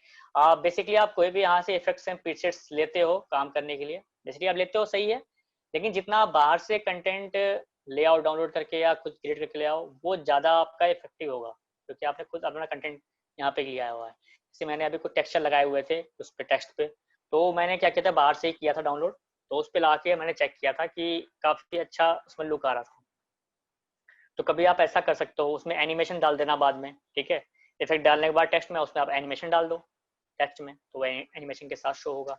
बेसिकली आप कोई भी यहाँ से इफेक्ट्स एंड प्रीसेट्स लेते हो काम करने के लिए, बेसिकली आप लेते हो सही है, लेकिन जितना आप बाहर से कंटेंट ले आओ डाउनलोड करके या खुद क्रिएट करके ले आओ, वो ज़्यादा आपका इफेक्टिव होगा, क्योंकि आपने खुद अपना कंटेंट यहाँ पे लिया हुआ है। जैसे मैंने अभी कुछ टेक्सचर लगाए हुए थे उस पे टेक्स्ट पे, तो मैंने क्या किया था, बाहर से ही किया था डाउनलोड, तो उस पे ला के मैंने चेक किया था कि काफ़ी अच्छा उसमें लुक आ रहा था। तो कभी आप ऐसा कर सकते हो, उसमें एनिमेशन डाल देना बाद में, ठीक है। इफेक्ट डालने के बाद टेक्स्ट में उसमें आप एनिमेशन डाल दो टेक्स्ट में, तो वो एनिमेशन के साथ शो होगा।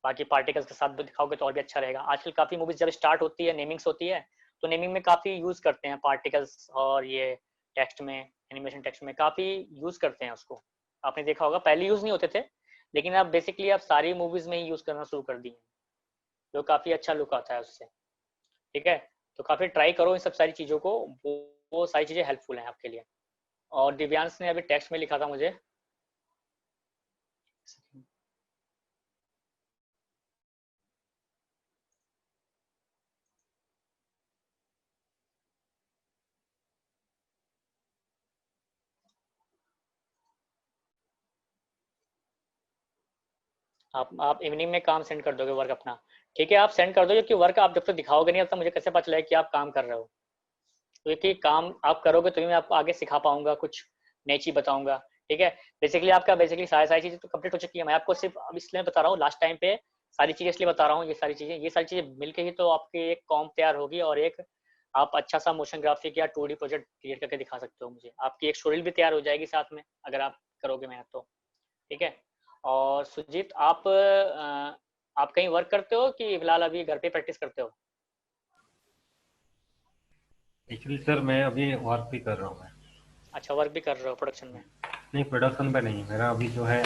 बाकी पार्टिकल्स के साथ भी दिखाओगे तो और भी अच्छा रहेगा। आजकल काफ़ी मूवीज जब स्टार्ट होती है, नेमिंग्स होती है, तो नेमिंग में काफ़ी यूज़ करते हैं पार्टिकल्स, और ये टेक्स्ट में, एनिमेशन टेक्स्ट में काफ़ी यूज़ करते हैं उसको। आपने देखा होगा, पहले यूज़ नहीं होते थे, लेकिन अब बेसिकली आप सारी मूवीज़ में ही यूज़ करना शुरू कर दिए, तो काफ़ी अच्छा लुक आता है उससे, ठीक है। तो काफ़ी ट्राई करो इन सब सारी चीज़ों को, वो सारी चीज़ें हेल्पफुल हैं आपके लिए। और दिव्यांश ने अभी टेक्स्ट में लिखा था मुझे, आप इवनिंग में काम सेंड कर दोगे वर्क अपना, ठीक है, आप सेंड कर दो, क्योंकि वर्क आप जब तक दिखाओगे नहीं, तब तक मुझे कैसे पता चलेगा कि आप काम कर रहे हो। क्योंकि काम आप करोगे तो मैं आपको आगे सिखा पाऊंगा, कुछ नई चीज़ बताऊंगा, ठीक है। बेसिकली आपका बेसिकली सारी सारी चीज़ें तो कंप्लीट हो चुकी है, मैं आपको सिर्फ अब इसलिए बता रहा हूँ लास्ट टाइम पे, सारी चीज़ें इसलिए बता रहा हूँ, ये सारी चीज़ें मिलके ही तो आपकी एक कॉम तैयार होगी, और एक आप अच्छा सा मोशन ग्राफिक या 2D प्रोजेक्ट क्रिएट करके दिखा सकते हो मुझे। आपकी एक स्टोरी भी तैयार हो जाएगी साथ में, अगर आप करोगे मेहनत तो, ठीक है। और सुजीत, आप कहीं वर्क करते हो कि फिलहाल अभी घर पे प्रैक्टिस करते हो? एक्चुअली सर मैं अभी वर्क भी कर रहा हूँ मैं। अच्छा, वर्क भी कर रहे हो प्रोडक्शन में? नहीं, प्रोडक्शन पे नहीं, मेरा अभी जो है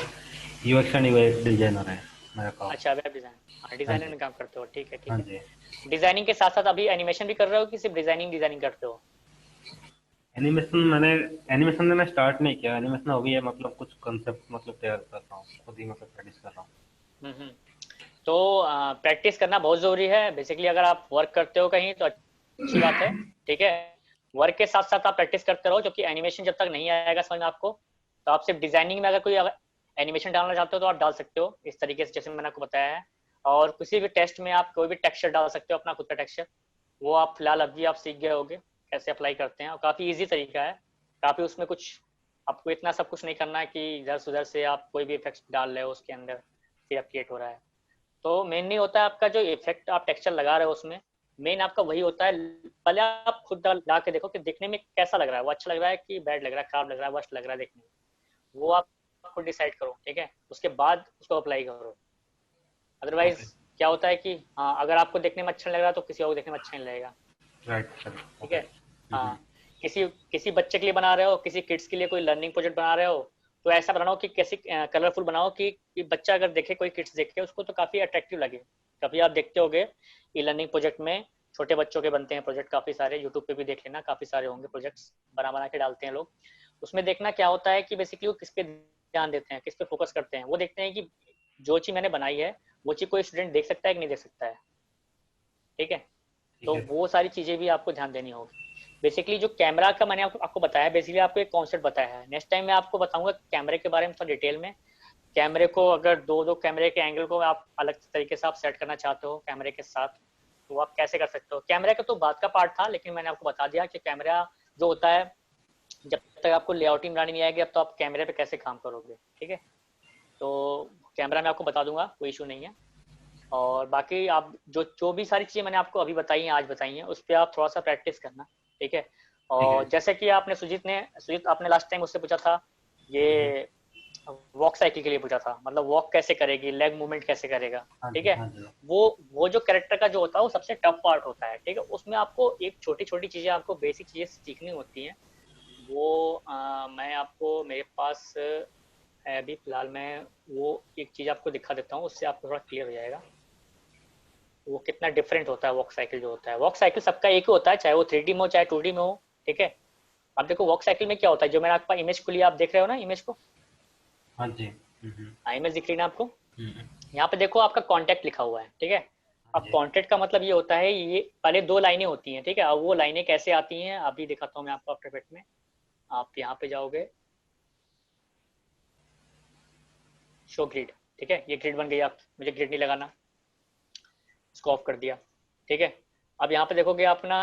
यूएक्स एंड यूआई डिजाइनर है मेरा काम। अच्छा, वेब डिज़ाइन, हाँ, हाँ डिज़ाइनर जी। में काम करते हो, ठीक है, हाँ ठीक है। जी। डिज़ाइनिंग के साथ साथ अभी एनिमेशन भी कर रहे हो कि सिर्फ डिज़ाइनिंग डिज़ाइनिंग करते हो? एनिमेशन में मैं स्टार्ट नहीं किया, एनिमेशन अभी है, मतलब कुछ कंसेप्ट मतलब तैयार कर रहा हूँ, खुद ही मतलब प्रैक्टिस कर रहा हूँ। हम्म। तो प्रैक्टिस करना बहुत ज़रूरी है। बेसिकली अगर आप वर्क करते हो कहीं तो अच्छी बात है, ठीक है। वर्क के साथ साथ आप प्रैक्टिस करते रहो, क्योंकि एनिमेशन जब तक नहीं आएगा समझ में आपको, तो आप सिर्फ डिज़ाइनिंग में अगर एनिमेशन डालना चाहते हो तो आप डाल सकते हो इस तरीके से, जैसे मैंने आपको बताया है। और किसी भी टेस्ट में आप कोई भी टेक्सचर डाल सकते हो, अपना खुद का टेक्सचर, वो आप फिलहाल अभी आप सीख गए होगे कैसे अप्लाई करते हैं, और काफ़ी ईजी तरीका है। काफ़ी उसमें कुछ आपको इतना सब कुछ नहीं करना है कि इधर से उधर से आप कोई भी इफेक्ट्स डाल रहे हो उसके अंदर, फिर अपडेट हो रहा है। तो मेन नहीं होता है आपका जो इफेक्ट आप टेक्सचर लगा रहे हो उसमें, मेन आपका वही होता है, पहले आप खुद ला के देखो कि देखने में कैसा लग रहा है, वो अच्छा लग रहा है कि बैड लग रहा है, खराब लग रहा है, वर्स्ट लग रहा है देखने में, वो आप खुद डिसाइड करो, ठीक है। उसके बाद उसको अप्लाई करो। Otherwise okay. क्या होता है कि हाँ, अगर आपको देखने में अच्छा नहीं लग रहा है तो किसी और को देखने में अच्छा नहीं लगेगा, राइट सर। ठीक ओके। है। हाँ, किसी किसी बच्चे के लिए बना रहे हो, किसी किड्स के लिए कोई लर्निंग प्रोजेक्ट बना रहे हो, तो ऐसा बनाओ कि कैसे कलरफुल बनाओ कि बच्चा अगर देखे, कोई किड्स देखे उसको तो काफ़ी अट्रैक्टिव लगे। कभी आप देखते होगे ई लर्निंग प्रोजेक्ट में छोटे बच्चों के बनते हैं प्रोजेक्ट काफ़ी सारे, यूट्यूब पे भी देख लेना, काफ़ी सारे होंगे प्रोजेक्ट्स बना बना के डालते हैं लोग। उसमें देखना क्या होता है कि बेसिकली वो किस पे ध्यान देते हैं, किस पे फोकस करते हैं, वो देखते हैं कि जो चीज़ मैंने बनाई है वो चीज़ कोई स्टूडेंट देख सकता है कि नहीं देख सकता है, ठीक है। ठीक तो है। वो सारी चीज़ें भी आपको ध्यान देनी होगी। बेसिकली जो कैमरा का मैंने आपको बताया, बेसिकली आपको एक कॉन्सेप्ट बताया है, नेक्स्ट टाइम मैं आपको बताऊंगा कैमरे के बारे में थोड़ा डिटेल में। कैमरे को अगर दो दो कैमरे के एंगल को आप अलग तरीके से आप सेट करना चाहते हो कैमरे के साथ, तो आप कैसे कर सकते हो। कैमरे का तो बात का पार्ट था, लेकिन मैंने आपको बता दिया कि कैमरा जो होता है, जब तक आपको लेआउटिंग बनानी नहीं आएगी अब तो आप कैमरे पे कैसे काम करोगे, ठीक है। तो कैमरा मैं आपको बता दूंगा, कोई इशू नहीं है। और बाकी आप जो जो भी सारी चीज़ें मैंने आपको अभी बताई हैं, आज बताई हैं, उस पर आप थोड़ा सा प्रैक्टिस करना, ठीक है। ठीक है। और जैसे कि आपने सुजीत आपने लास्ट टाइम उससे पूछा था, हम्म। ये वॉक साइकिल के लिए पूछा था, मतलब वॉक कैसे करेगी, लेग मूवमेंट कैसे करेगा, हाँ ठीक जी, है। हाँ जी। वो जो कैरेक्टर का जो होता है वो सबसे टफ पार्ट होता है, ठीक है। उसमें आपको एक छोटी छोटी चीज़ें, आपको बेसिक चीज़ें सीखनी होती हैं। वो मैं आपको, मेरे पास है अभी फिलहाल, मैं वो एक चीज़ आपको दिखा देता हूँ, उससे आपको थोड़ा क्लियर हो जाएगा। वो कितना डिफरेंट होता है वॉक साइकिल जो होता है। वॉक साइकिल सबका एक ही होता है, चाहे वो 3D में हो चाहे 2D में हो, ठीक है। अब देखो वॉक साइकिल में क्या होता है, जो मैंने आपका इमेज को लिया, आप देख रहे हो ना इमेज को, हाँ जी। हम्म। इमेज दिख रही है ना आपको। हम्म। यहाँ पे देखो आपका कॉन्टैक्ट लिखा हुआ है, ठीक है। हाँ अब जी। कॉन्टैक्ट का मतलब ये होता है, ये पहले 2 लाइनें होती हैं, ठीक है। अब वो लाइनें कैसे आती हैं अभी दिखाता हूँ मैं आपको आफ्टर इफेक्ट में। आप यहाँ पे जाओगे, शो ग्रिड, ठीक है। ये ग्रिड बन गई, आप मुझे ग्रिड नहीं लगाना, इसको ऑफ कर दिया, ठीक है। अब यहाँ पे देखोगे अपना,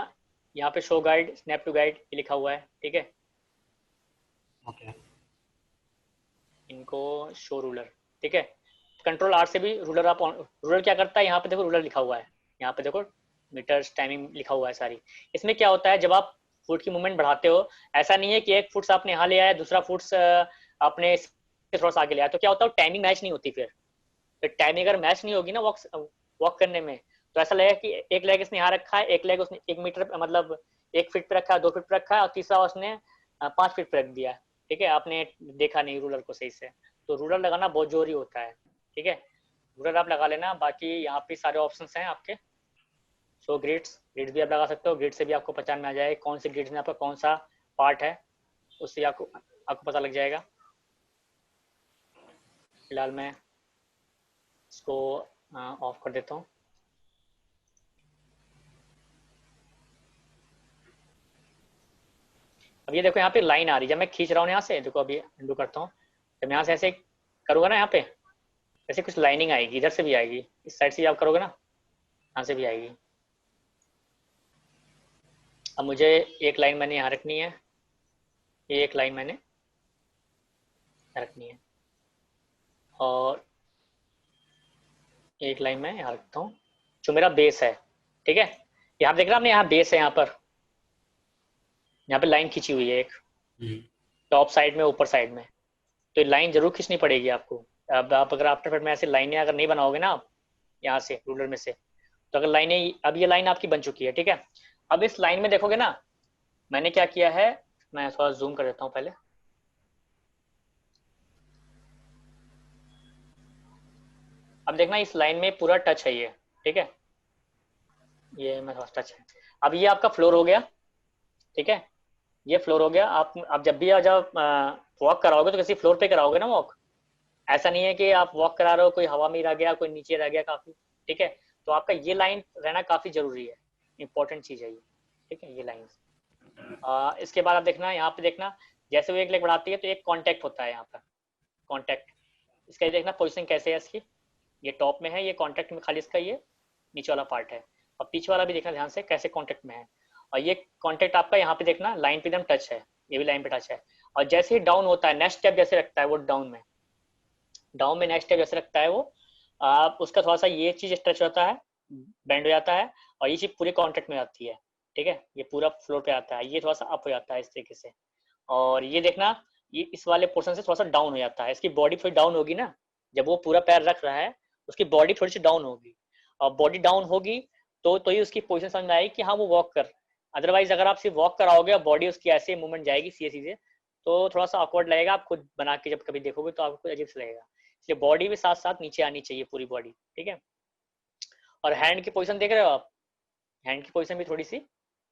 यहाँ पे show guide, snap to guide ये लिखा हुआ है, ठीक है। ओके। इनको शो रूलर, ठीक है। कंट्रोल आर से भी रूलर आप रूलर क्या करता है, यहाँ पे देखो रूलर लिखा हुआ है, यहाँ पे देखो मीटर्स टाइमिंग लिखा हुआ है सारी। इसमें क्या होता है, जब आप फुट की मूवमेंट बढ़ाते हो, ऐसा नहीं है कि एक फुट आपने यहाँ ले आया, दूसरा फुट आपने थोड़ा सा आगे ले आया, तो क्या होता है टाइमिंग मैच नहीं होती। फिर टाइमिंग अगर मैच नहीं होगी ना वॉक करने में, तो ऐसा लगेगा कि एक लेग इसने यहाँ रखा है, एक लेग उसने 1 मीटर मतलब 1 फीट पे रखा है, 2 फीट पे रखा है, और तीसरा उसने 5 फीट पे रख दिया, ठीक है। आपने देखा नहीं रूलर को सही से, तो रूलर लगाना बहुत जरूरी होता है, ठीक है। रूलर आप लगा लेना। बाकी यहाँ पे सारे ऑप्शंस हैं आपके। सो ग्रिड्स भी आप लगा सकते हो, ग्रिड से भी आपको पहचान में आ जाएगा कौन से ग्रिड्स में आपका कौन सा पार्ट है, उससे आपको पता लग जाएगा। फिलहाल मैं इसको ऑफ कर देता हूँ। अब ये देखो यहाँ पे लाइन आ रही है, जब मैं खींच रहा हूँ यहाँ से, देखो अभी अंडू करता हूँ, जब यहाँ से ऐसे करूँगा ना, यहाँ पे ऐसे कुछ लाइनिंग आएगी, इधर से भी आएगी, इस साइड से भी आप करोगे ना, यहाँ से भी आएगी। अब मुझे एक लाइन मैंने यहाँ रखनी है, ये एक लाइन मैंने यहाँ रखनी है, और एक लाइन मैं यहाँ रखता हूँ जो मेरा बेस है, ठीक है। यहाँ देख रहा आपने, यहाँ बेस है, यहाँ पे लाइन खींची हुई है एक टॉप साइड में, ऊपर साइड में, तो लाइन जरूर खींचनी पड़ेगी आपको। अब आप अगर आफ्टर इफेक्ट में ऐसे लाइनें अगर नहीं बनाओगे ना आप यहाँ से रूलर में से, तो अगर लाइनें, अब ये लाइन आपकी बन चुकी है, ठीक है। अब इस लाइन में देखोगे ना, मैंने क्या किया है, मैं थोड़ा जूम कर देता हूँ पहले। अब देखना इस लाइन में पूरा टच है ये, ठीक है, ये मेरा टच है। अब ये आपका फ्लोर हो गया, ठीक है, ये फ्लोर हो गया। आप जब भी जब वॉक कराओगे तो किसी फ्लोर पे कराओगे ना वॉक, ऐसा नहीं है कि आप वॉक करा रहे हो कोई हवा में रह गया, कोई नीचे रह गया काफी, ठीक है। तो आपका ये लाइन रहना काफी जरूरी है, इंपॉर्टेंट चीज है ये, ठीक है, ये लाइन। इसके बाद आप देखना, यहाँ पे देखना, जैसे वो एक लेग बढ़ाती है तो एक कॉन्टैक्ट होता है यहाँ पर, कॉन्टैक्ट। इसका देखना पोजिशन कैसे है इसकी, ये टॉप में है, ये कॉन्टैक्ट में खाली इसका ये नीचे वाला पार्ट है, और पीछे वाला भी देखना ध्यान से कैसे कॉन्टैक्ट में है। और ये कॉन्टैक्ट आपका यहाँ पे देखना लाइन पे एकदम टच है, ये भी लाइन पे टच है। और जैसे ही डाउन होता है, नेक्स्ट स्टेप जैसे रखता है वो डाउन में नेक्स्ट स्टेप जैसे रखता है वो, आप उसका थोड़ा सा ये चीज स्ट्रेच होता है, बेंड हो जाता है, और ये चीज पूरे कॉन्टैक्ट में आती है, ठीक है। ये पूरा फ्लोर पे आता है, ये थोड़ा सा अप हो जाता है इस तरीके से। और ये देखना, ये इस वाले पोर्शन से थोड़ा सा डाउन हो जाता है, इसकी बॉडी थोड़ी डाउन होगी ना, जब वो पूरा पैर रख रहा है उसकी बॉडी थोड़ी सी डाउन होगी, और बॉडी डाउन होगी तो ही उसकी पोजीशन समझ में आएगी कि हाँ वो वॉक कर। अदरवाइज अगर आप सिर्फ वॉक कराओगे और बॉडी उसकी ऐसे मूवमेंट जाएगी सीधे सीधे, तो थोड़ा सा ऑकवर्ड लगेगा, आप खुद बना के जब कभी देखोगे तो आपको अजीब से लगेगा। इसलिए बॉडी भी साथ साथ नीचे आनी चाहिए, पूरी बॉडी, ठीक है। और हैंड की पोजीशन देख रहे हो आप, हैंड की पोजीशन भी थोड़ी सी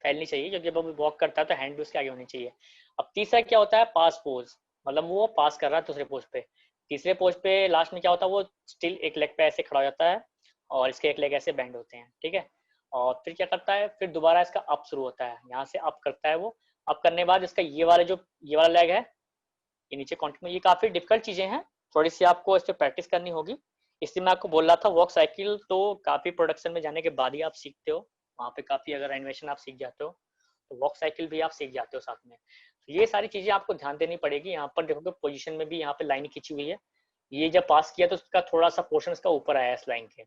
फैलनी चाहिए, क्योंकि जब वो वॉक करता है तो हैंड भी उसके आगे होनी चाहिए। अब तीसरा क्या होता है, पास पोज, मतलब वो पास कर रहा है दूसरे पोज पे। तीसरे पोज पे लास्ट में क्या होता है, वो स्टिल एक लेग पे ऐसे खड़ा हो जाता है, और इसके एक लेग ऐसे बेंड होते हैं, ठीक है। और फिर क्या करता है, फिर दोबारा इसका अप शुरू होता है, यहाँ से अप करता है वो। अप करने के बाद इसका ये वाला लेग है, ये नीचे कॉन्टेक्ट में। ये काफी डिफिकल्ट चीजें हैं, थोड़ी सी आपको इस पर प्रैक्टिस करनी होगी। इसलिए मैं आपको बोल रहा था वॉक साइकिल तो काफी प्रोडक्शन में जाने के बाद ही आप सीखते हो, वहाँ पे काफी अगर एनिमेशन आप सीख जाते हो तो वॉक साइकिल भी आप सीख जाते हो साथ में। तो ये सारी चीजें आपको ध्यान देनी पड़ेगी। यहाँ पर देखोगे पोजीशन में भी यहाँ पे लाइन खींची हुई है, ये जब पास किया तो उसका थोड़ा सा पोर्शन इसका ऊपर आया इस लाइन के,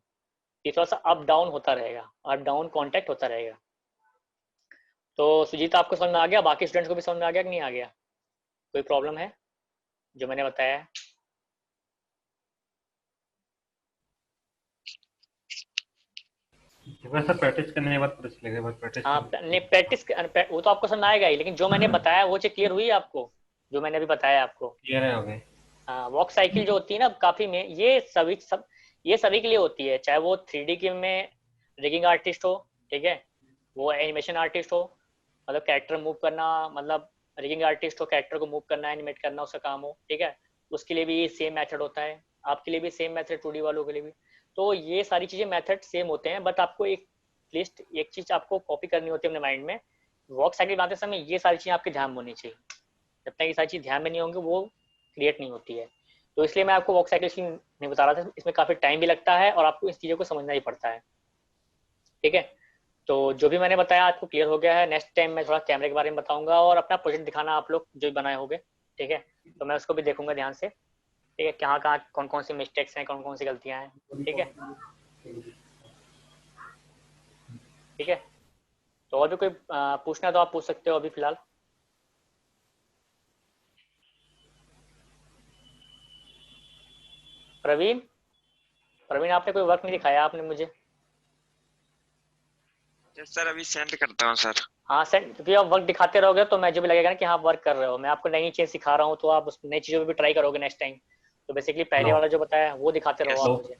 ये थोड़ा सा अप डाउन होता रहेगा, अप डाउन कॉन्टैक्ट होता रहेगा। तो सुजीत आपको समझ में आ गया, बाकी स्टूडेंट्स को भी समझ में आ गया कि नहीं आ गया, कोई प्रॉब्लम है जो मैंने बताया है? वैसे प्रैक्टिस करने के बाद पता चलेगा, बस प्रैक्टिस हाँ नहीं, प्रैक्टिस वो तो आपको समझ में आएगा ही, लेकिन जो मैंने बताया वो चीज क्लियर हुई है आपको, जो मैंने अभी बताया आपको। क्लियर है, हो गए। हाँ, वॉक साइकिल जो होती है ना काफी में, ये सभी के लिए होती है, चाहे वो 3D के में रिगिंग आर्टिस्ट हो, ठीक है, वो एनिमेशन आर्टिस्ट हो, मतलब कैरेक्टर मूव करना, मतलब रिगिंग आर्टिस्ट हो, कैरेक्टर को मूव करना, एनिमेट करना उसका काम हो, ठीक है, उसके लिए भी सेम मेथड होता है, आपके लिए भी सेम मेथड, 2D वालों के लिए भी। तो ये सारी चीज़ें मेथड सेम होते हैं, बट आपको एक लिस्ट, एक चीज़ आपको कॉपी करनी होती है अपने माइंड में। वॉक साइकिल बनाते समय ये सारी चीज़ें आपके ध्यान में होनी चाहिए, जब तक ये सारी चीज़ ध्यान में नहीं होंगी वो क्रिएट नहीं होती है। तो इसलिए मैं आपको वॉक साइकिल नहीं बता रहा था, इसमें काफ़ी टाइम भी लगता है और आपको इस चीज़ों को समझना ही पड़ता है, ठीक है। तो जो भी मैंने बताया आपको क्लियर हो गया है। नेक्स्ट टाइम मैं थोड़ा कैमरे के बारे में बताऊंगा और अपना प्रोजेक्ट दिखाना आप लोग जो भी बनाए होंगे, ठीक है, तो मैं उसको भी देखूंगा ध्यान से, ठीक है, कहाँ कहाँ कौन कौन सी मिस्टेक्स हैं, कौन कौन सी गलतियाँ हैं, ठीक है, ठीक है। तो और भी कोई पूछना है तो आप पूछ सकते हो अभी फिलहाल। प्रवीण, प्रवीण आपने कोई वर्क नहीं दिखाया आपने मुझे। सर अभी सेंड करता हूँ सर। हाँ सर, क्योंकि आप वर्क दिखाते रहोगे तो मुझे भी लगेगा ना कि हाँ वर्क कर रहे हो, मैं आपको नई नई चीज़ सिखा रहा हूँ तो आप उस नई चीज़ों पे भी ट्राई करोगे नेक्स्ट टाइम। तो बेसिकली पहले हेलो वाला जो बताया वो दिखाते रहो यस। आप हेलो मुझे।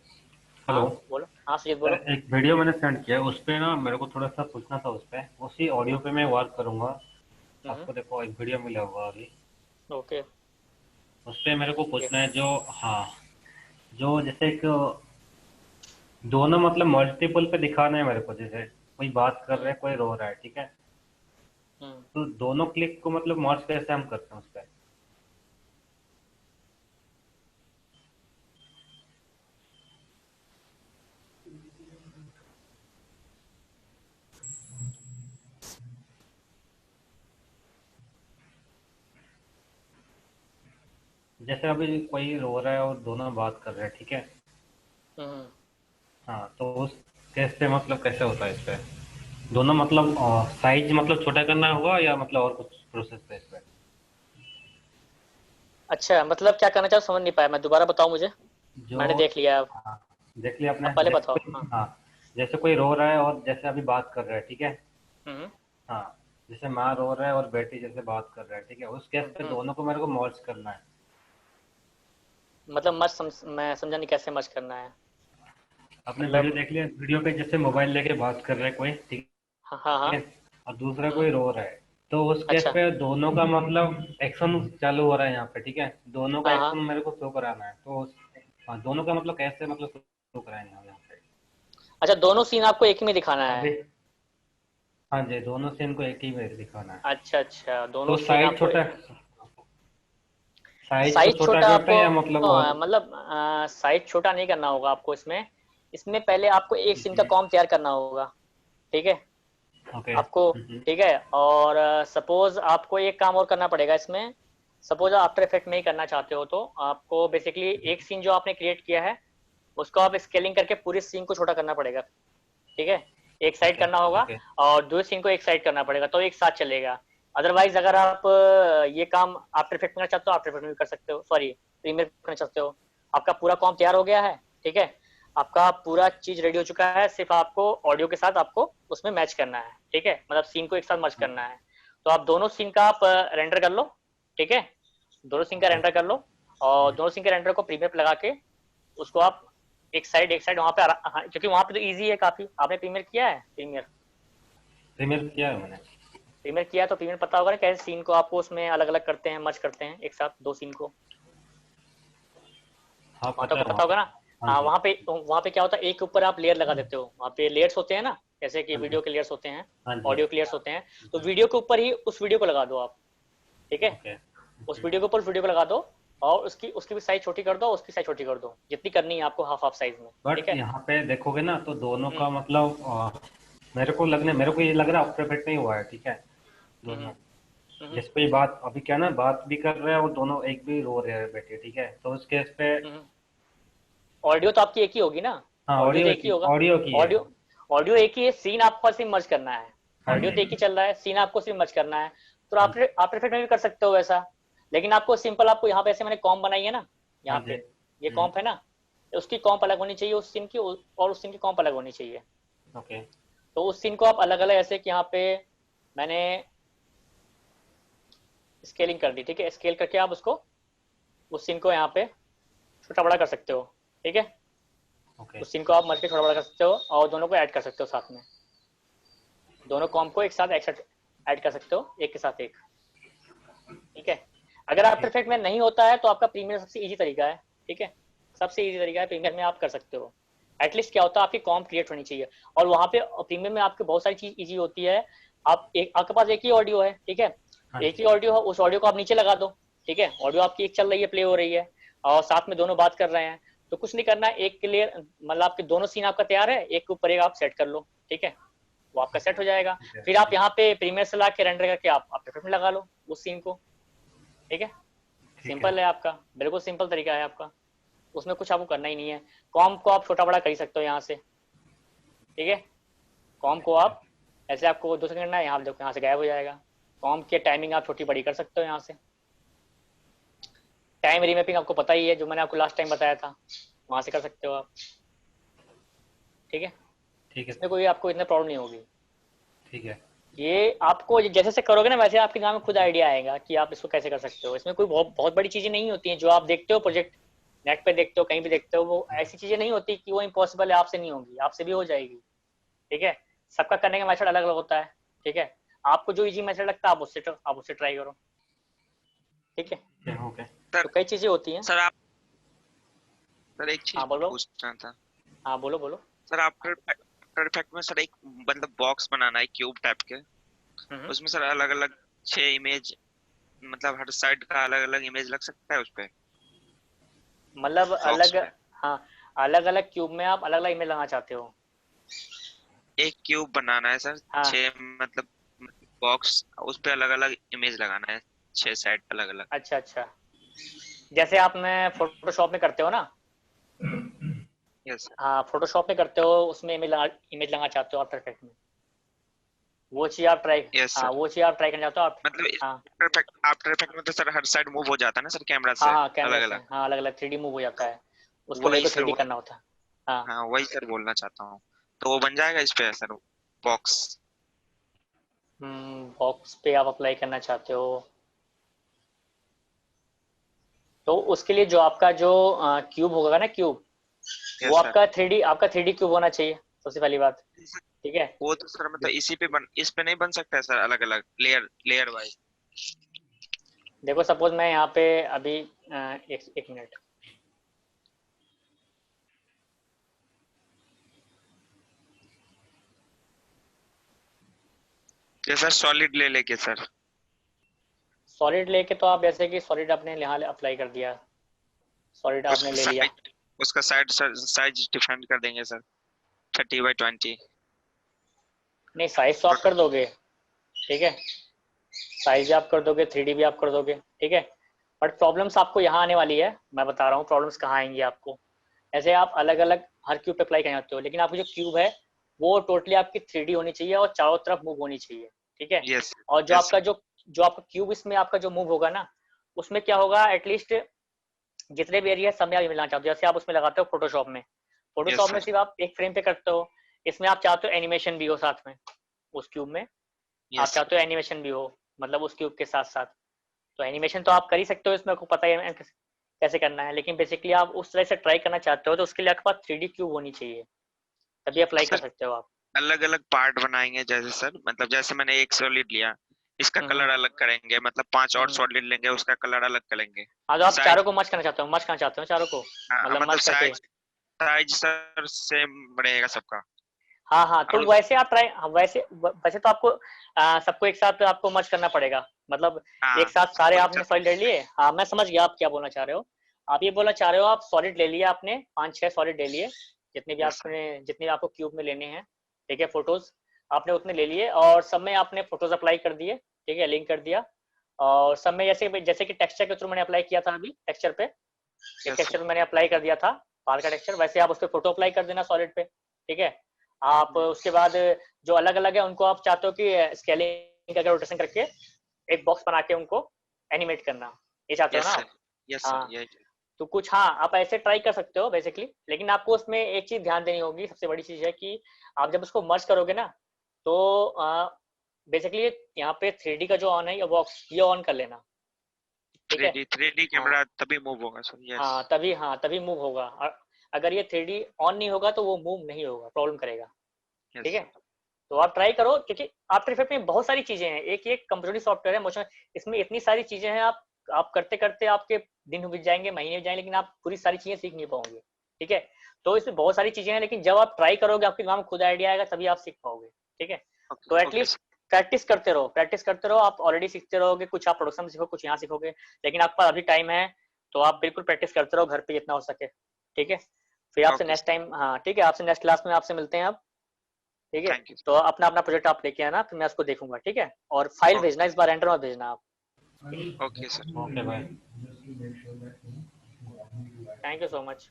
हाँ हेलो बोलो, हाँ सुजीत सर, बोलो। एक वीडियो मैंने सेंड किया है, उस पे ना मेरे को थोड़ा सा पूछना था। उस पे उसी ऑडियो पे मैं वर्क करूंगा। हम्म, आपको देखो एक वीडियो मिला होगा अभी, ओके उस पे मेरे को ओके। पूछना है जो, हाँ, जो जैसे एक दोनों मतलब मल्टीपल पे दिखाना है मेरे को। जैसे कोई बात कर रहा हम्म है, कोई रो रहा है, ठीक है, हम्म। तो दोनों क्लिक को मतलब मर्ज कैसे हम करते हैं उस पे। जैसे अभी कोई रो रहा है और दोनों बात कर रहे हैं, ठीक है, हम्म। हाँ, तो उस केस पे मतलब कैसे होता है इस पे, दोनों मतलब साइज मतलब छोटा करना होगा या मतलब और कुछ प्रोसेस है इस पे। अच्छा, मतलब क्या करना चाहो समझ नहीं पाया, मैं दोबारा बताऊँ मुझे। जो, मैंने देख लिया अब। हाँ, देख लिया आपने। अब पहले जैसे बताओ, कोई, हाँ। हाँ, जैसे कोई रो रहा है और जैसे अभी बात कर रहा है, ठीक है, हम्म हाँ, जैसे माँ रो रहा है और बेटी जैसे बात कर रहा है, ठीक है, उस केस पे हम्म। दोनों को मेरे को मर्ज करना है। मतलब मैं समझा नहीं कैसे मर्ज करना है। आपने वीडियो मतलब देख लिया, वीडियो पे जैसे मोबाइल लेके बात कर रहा है कोई, ठीक हाँ हाँ हाँ। है, और दूसरा हम्म। कोई रो रहा है, तो उस केस अच्छा। पे दोनों का मतलब एक्शन चालू हो रहा है यहाँ पे, ठीक है, दोनों का हाँ एक्शन हाँ। मेरे को शो कराना है। तो हाँ, दोनों का मतलब कैसे मतलब शो कराएंगे हम यहाँ पे। अच्छा, दोनों सीन आपको एक ही में दिखाना है। अभी, हाँ जी, दोनों सीन को एक ही में दिखाना है। अच्छा अच्छा, दोनों तो सीन साइज आपको। छोटा, साइज को साइज छोटा छोटा करते आपको हैं या मतलब और। मतलब साइज छोटा नहीं करना होगा आपको इसमें। इसमें पहले आपको एक सीन का हम्म, कॉम तैयार करना होगा, ठीक है, ओके। आपको, ठीक है। और सपोज आपको एक काम और करना पड़ेगा इसमें। सपोज आप आफ्टर इफेक्ट में ही करना चाहते हो तो आपको बेसिकली एक सीन जो आपने क्रिएट किया है उसको आप स्केलिंग करके पूरे सीन को छोटा करना पड़ेगा, ठीक है, एक साइड ओके करना होगा ओके और दूसरे सीन को एक साइड करना पड़ेगा तो एक साथ चलेगा। अदरवाइज अगर आप ये काम आफ्टर इफेक्ट में करना चाहते हो आफ्टर इफेक्ट में भी कर सकते हो, सॉरी प्रीमियर करना चाहते हो। आपका पूरा कॉम तैयार हो गया है, ठीक है, आपका पूरा चीज रेडी हो चुका है, सिर्फ आपको ऑडियो के साथ आपको उसमें मैच करना है, ठीक है, मतलब सीन को एक साथ मर्ज करना है। तो आप दोनों सीन का आप रेंडर कर लो, ठीक है, दोनों सीन का ओके। रेंडर कर लो और दोनों सीन के रेंडर को प्रीमियर पे लगा के उसको आप एक साइड वहां पे हाँ, क्योंकि वहां पे तो इजी है काफी। आपने प्रीमियर किया है, प्रीमियर प्रीमियर किया है मैंने। प्रीमियर किया है तो प्रीमियर पता होगा ना कैसे सीन को आपको उसमें अलग अलग करते हैं, मर्ज करते हैं एक साथ दो सीन को। हाँ, वहां पता तो है वहाँ पता पे। होगा ना। हाँ हाँ, जी। वहां पे क्या होता है, एक के ऊपर आप लेयर लगा देते हो, वहां पे लेयर्स होते हैं ना, जैसे कि हाँ जी। वीडियो के लेयर्स होते हैं, हाँ जी। ऑडियो के लेयर्स होते हैं। तो वीडियो के ऊपर ही उस वीडियो को लगा दो आप, ठीक है, ओके। उस वीडियो के ऊपर वीडियो को लगा दो और उसकी उसकी भी साइज छोटी कर दो, उसकी साइज छोटी कर दो जितनी करनी है आपको, हाफ हाफ साइज में, ठीक बट है। यहाँ पे देखोगे ना तो दोनों हम्म का मतलब मेरे को ये लग रहा है आफ्टर इफेक्ट नहीं हुआ है, ठीक है, हम्म दोनों। हम्म जिस पे बात अभी क्या ना, बात भी कर रहे हैं और दोनों एक भी रो रहे हैं बेटे, ठीक है, तो उस केस पे। हम्म। ऑडियो तो आपकी एक ही होगी ना, हाँ, ऑडियो तो एक ही होगा। ऑडियो की है। ऑडियो ऑडियो एक ही है, सीन आपको सिर्फ मर्ज करना है। हाँ ऑडियो जी। तो एक ही चल रहा है, सीन आपको सिर्फ मर्ज करना है। तो हाँ आप जी। आफ्टर इफेक्ट में भी कर सकते हो वैसा। लेकिन आपको सिंपल, आपको यहाँ पे ऐसे मैंने कॉम बनाई है ना, हाँ यहाँ जी। पे ये कॉम्प है ना, उसकी कॉम्प अलग होनी चाहिए उस सीन की, और उस सीन की कॉम्प अलग होनी चाहिए। ओके। तो उस सीन को आप अलग अलग ऐसे कि यहाँ पे मैंने स्केलिंग कर दी, ठीक है, स्केल करके आप उसको, उस सीन को यहाँ पे छोटा बड़ा कर सकते हो, ठीक है। ओके उस सीन को आप मर्ज के थोड़ा बड़ा कर सकते हो और दोनों को ऐड कर सकते हो साथ में, दोनों कॉम्प को एक साथ ऐड कर सकते हो, एक के साथ एक। ठीक है, अगर आफ्टर इफेक्ट में नहीं होता है तो आपका प्रीमियर सबसे इजी तरीका है। ठीक है, सबसे इजी तरीका है, प्रीमियर में आप कर सकते हो। एटलीस्ट क्या होता है, आपकी कॉम्प क्रिएट होनी चाहिए, और वहाँ पे प्रीमियर में आपके बहुत सारी चीज इजी होती है। आपके पास एक ही ऑडियो है, ठीक है, हाँ एक जी ही ऑडियो है, उस ऑडियो को आप नीचे लगा दो। ठीक है, ऑडियो आपकी एक चल रही है, प्ले हो रही है, और साथ में दोनों बात कर रहे हैं, तो कुछ नहीं करना, एक क्लियर मतलब आपके दोनों सीन आपका तैयार है, एक के ऊपर एक आप सेट कर लो। ठीक है, वो आपका सेट हो जाएगा। ठीक है फिर आप यहाँ पे प्रीमियर से ला के रेंडर करके आप इफेक्ट में लगा लो उस सीन को। ठीक है, ठीक है सिंपल है आपका, बिल्कुल सिंपल तरीका है आपका, उसमें कुछ आपको करना ही नहीं है। कॉम को आप छोटा बड़ा कर ही सकते हो यहाँ से। ठीक है, कॉम को आप ऐसे, आपको 2 सेकंड करना है, यहाँ देखो यहाँ से गायब हो जाएगा। कॉम की टाइमिंग आप छोटी बड़ी कर सकते हो यहाँ से। टाइम रीमैपिंग आपको पता ही है, जो मैंने आपको लास्ट टाइम बताया था, वहां से कर सकते हो आप। ठीक है, ठीक है इसमें कोई आपको इतना प्रॉब्लम नहीं होगी। ठीक है ये आपको जैसे से करोगे ना, वैसे आपके दिमाग में खुद आइडिया आएगा कि आप इसको कैसे कर सकते हो। इसमें कोई बहुत बड़ी चीजें नहीं होती हैं, जो आप देखते हो प्रोजेक्ट नेट पे देखते हो, कहीं भी देखते हो, वो ऐसी चीजें नहीं होती कि वो इम्पॉसिबल है, आपसे नहीं होगी, आपसे भी हो जाएगी। ठीक है, सबका करने का मेथड अलग अलग होता है। ठीक है, आपको जो इजी मेथड लगता है आप उससे ट्राई करो। ठीक है, ओके सर तो कई चीजें होती हैं। सर आप सर एक चीज हाँ बोलो, पूछना था हाँ बोलो बोलो। सर। आफ्टर इफेक्ट में सर एक मतलब बॉक्स बनाना है क्यूब टाइप के, हम्म, उसमें सर अलग अलग 6 इमेज, मतलब हर साइड का अलग अलग इमेज लग सकता है उस पे मतलब बॉक्स अलग, पे। हाँ, अलग अलग क्यूब में आप अलग अलग इमेज लगाना चाहते हो। एक क्यूब बनाना है सर, हाँ, 6 मतलब बॉक्स, उस पे अलग अलग इमेज लगाना है, 6 साइड अलग अलग। अच्छा अच्छा, जैसे आप में फोटोशॉप में करते हो ना। Yes sir. हाँ, फोटोशॉप में करते हो, उसमें इमेज लगाना चाहते हो आफ्टर इफेक्ट में, वो चीज आप ट्राई, यस हाँ सर, वो चीज आप ट्राई करना चाहते हो आप। मतलब हाँ आफ्टर इफेक्ट में तो सर हर साइड मूव हो जाता है ना सर कैमरा हाँ से हाँ, कैमरे अलग से अलग। हाँ अलग अलग 3D मूव हो जाता है, उसको वही लेकर सर 3D करना होता है। हाँ, हाँ वही सर बोलना चाहता हूँ, तो वो बन जाएगा इस पे सर बॉक्स। बॉक्स पे आप अप्लाई करना चाहते हो, तो उसके लिए जो आपका जो क्यूब होगा ना, क्यूब, वो यस सर। आपका 3D क्यूब होना चाहिए, सबसे पहली बात। ठीक है, वो तो सर मतलब इसी पे इस पे नहीं बन सकता है सर, अलग अलग लेयर लेयर वाइज। देखो सपोज मैं यहाँ पे अभी एक मिनट, जैसा सॉलिड ले लेके सर। सॉलिड लेके तो आप जैसे कि सॉलिड आपने यहाँ अप्लाई कर दिया, सॉलिड आपने उसका ले लिया। साइज उसका साइज डिफाइन कर देंगे सर, 30x20। नहीं, साइज तो आप कर दोगे। ठीक है, साइज भी आप कर दोगे, 3D भी आप कर दोगे। ठीक है, बट प्रॉब्लम्स आपको यहाँ आने वाली है, मैं बता रहा हूँ प्रॉब्लम्स कहाँ आएंगी आपको। ऐसे आप अलग अलग हर क्यूब पे अप्लाई करना चाहते हो, लेकिन आपकी जो क्यूब है वो टोटली आपकी 3D होनी चाहिए और चारों तरफ मूव होनी चाहिए। ठीक है, यस और यस जो आपका क्यूब, इसमें आपका जो मूव होगा ना, उसमें क्या होगा, एटलीस्ट जितने भी एरिया सब में आप मिलाना चाहते हो। जैसे आप उसमें लगाते हो फोटोशॉप में, यस फोटोशॉप में सर सिर्फ आप एक फ्रेम पे करते हो, इसमें आप चाहते हो एनिमेशन भी हो साथ में, उस क्यूब में आप यस चाहते हो एनिमेशन भी हो, मतलब उस क्यूब के साथ साथ। तो एनिमेशन तो आप कर ही सकते हो, इसमें आपको पता ही है कैसे करना है, लेकिन बेसिकली आप उस तरह से ट्राई करना चाहते हो, तो उसके लिए आपके पास 3D क्यूब होनी चाहिए, तभी अप्लाई कर सर। सकते हो आप। अलग अलग पार्ट बनाएंगे जैसे सर, मतलब जैसे मैंने एक सॉलिड लिया, इसका हम्म, कलर अलग करेंगे, मतलब 5 और हम्म। सॉलिड लेंगे उसका कलर अलग करेंगे। हाँ, तो आप चारों साइज, को मर्ज करना चाहते हो, मर्ज करना चाहते हो चारों को, हाँ, मतलब मतलब मर्ज करके। साइज साइज सर सेम रहेगा सबका। हाँ हाँ, तो और वैसे आप ट्राई, हाँ, वैसे तो आपको सबको एक साथ आपको मर्ज करना पड़ेगा, मतलब एक हाँ साथ सारे वही आपने सर। सॉलिड ले लिए। हाँ, मैं समझ गया आप क्या बोलना चाह रहे हो। आप ये बोलना चाह रहे हो, आप सॉलिड ले लिए आपने, 5-6 सॉलिड ले लिए, यस सर जितने भी आपको क्यूब में लेने हैं। ठीक है, फोटोज आपने उतने ले लिए, और सब में आपने फोटोज अप्लाई कर दिए। ठीक है, लिंक कर दिया, और सब में जैसे जैसे कि टेक्सचर के थ्रू मैंने अप्लाई किया था, अभी टेक्सचर पे, एक यस टेक्सचर सर। मैंने अप्लाई कर दिया था, बाल का टेक्सचर, वैसे आप उस पर फोटो अप्लाई कर देना सॉलिड पे। ठीक है, आप उसके बाद जो अलग अलग है उनको आप चाहते हो कि स्केलिंग करके, रोटेशन करके एक बॉक्स बना के उनको एनिमेट करना, ये चाहते हो यस ना सर आप। यस सर हाँ, ये। तो कुछ, हाँ, आप ऐसे ट्राई कर सकते हो बेसिकली, लेकिन आपको उसमें एक चीज ध्यान देनी होगी, सबसे बड़ी चीज है कि आप जब उसको मर्ज करोगे ना, तो बेसिकली यहाँ पे 3D का जो ऑन है, ये बॉक्स ये ऑन कर लेना। ठीक है, 3D हाँ कैमरा तभी मूव होगा सर, यस। हाँ, तभी मूव होगा। और अगर ये 3D ऑन नहीं होगा तो वो मूव नहीं होगा, प्रॉब्लम करेगा। Yes, ठीक है, sir. तो आप ट्राई करो, क्योंकि आफ्टर इफेक्ट में बहुत सारी चीजें हैं, एक एक कंप्यूटर सॉफ्टवेयर है मोशन, इसमें इतनी सारी चीजें हैं, आप करते करते आपके दिन बीत जाएंगे, महीने बीत जाएंगे, लेकिन आप पूरी सारी चीजें सीख नहीं पाओगे। ठीक है, तो इसमें बहुत सारी चीजें हैं, लेकिन जब आप ट्राई करोगे, आपके दिमाग में खुद आइडिया आएगा, तभी आप सीख पाओगे। ठीक है, Okay, तो okay, एटलीस्ट sir. प्रैक्टिस करते रहो, प्रैक्टिस करते रहो, आप ऑलरेडी सीखते रहोगे, कुछ आप प्रोडक्शन में सीखो, कुछ यहाँ सीखोगे, लेकिन आपके पास अभी टाइम है, तो आप बिल्कुल प्रैक्टिस करते रहो घर पे जितना हो सके। ठीक है, फिर आपसे Okay, नेक्स्ट sir. टाइम, हाँ ठीक है, आपसे नेक्स्ट क्लास में आपसे मिलते हैं अब। ठीक है, Thank you, sir. तो अपना अपना प्रोजेक्ट आप लेके आना, फिर मैं उसको देखूंगा। ठीक है, और फाइल Okay. भेजना, इस बार एंटर मत भेजना आप। Okay, sir. ओके भाई। Thank you so much.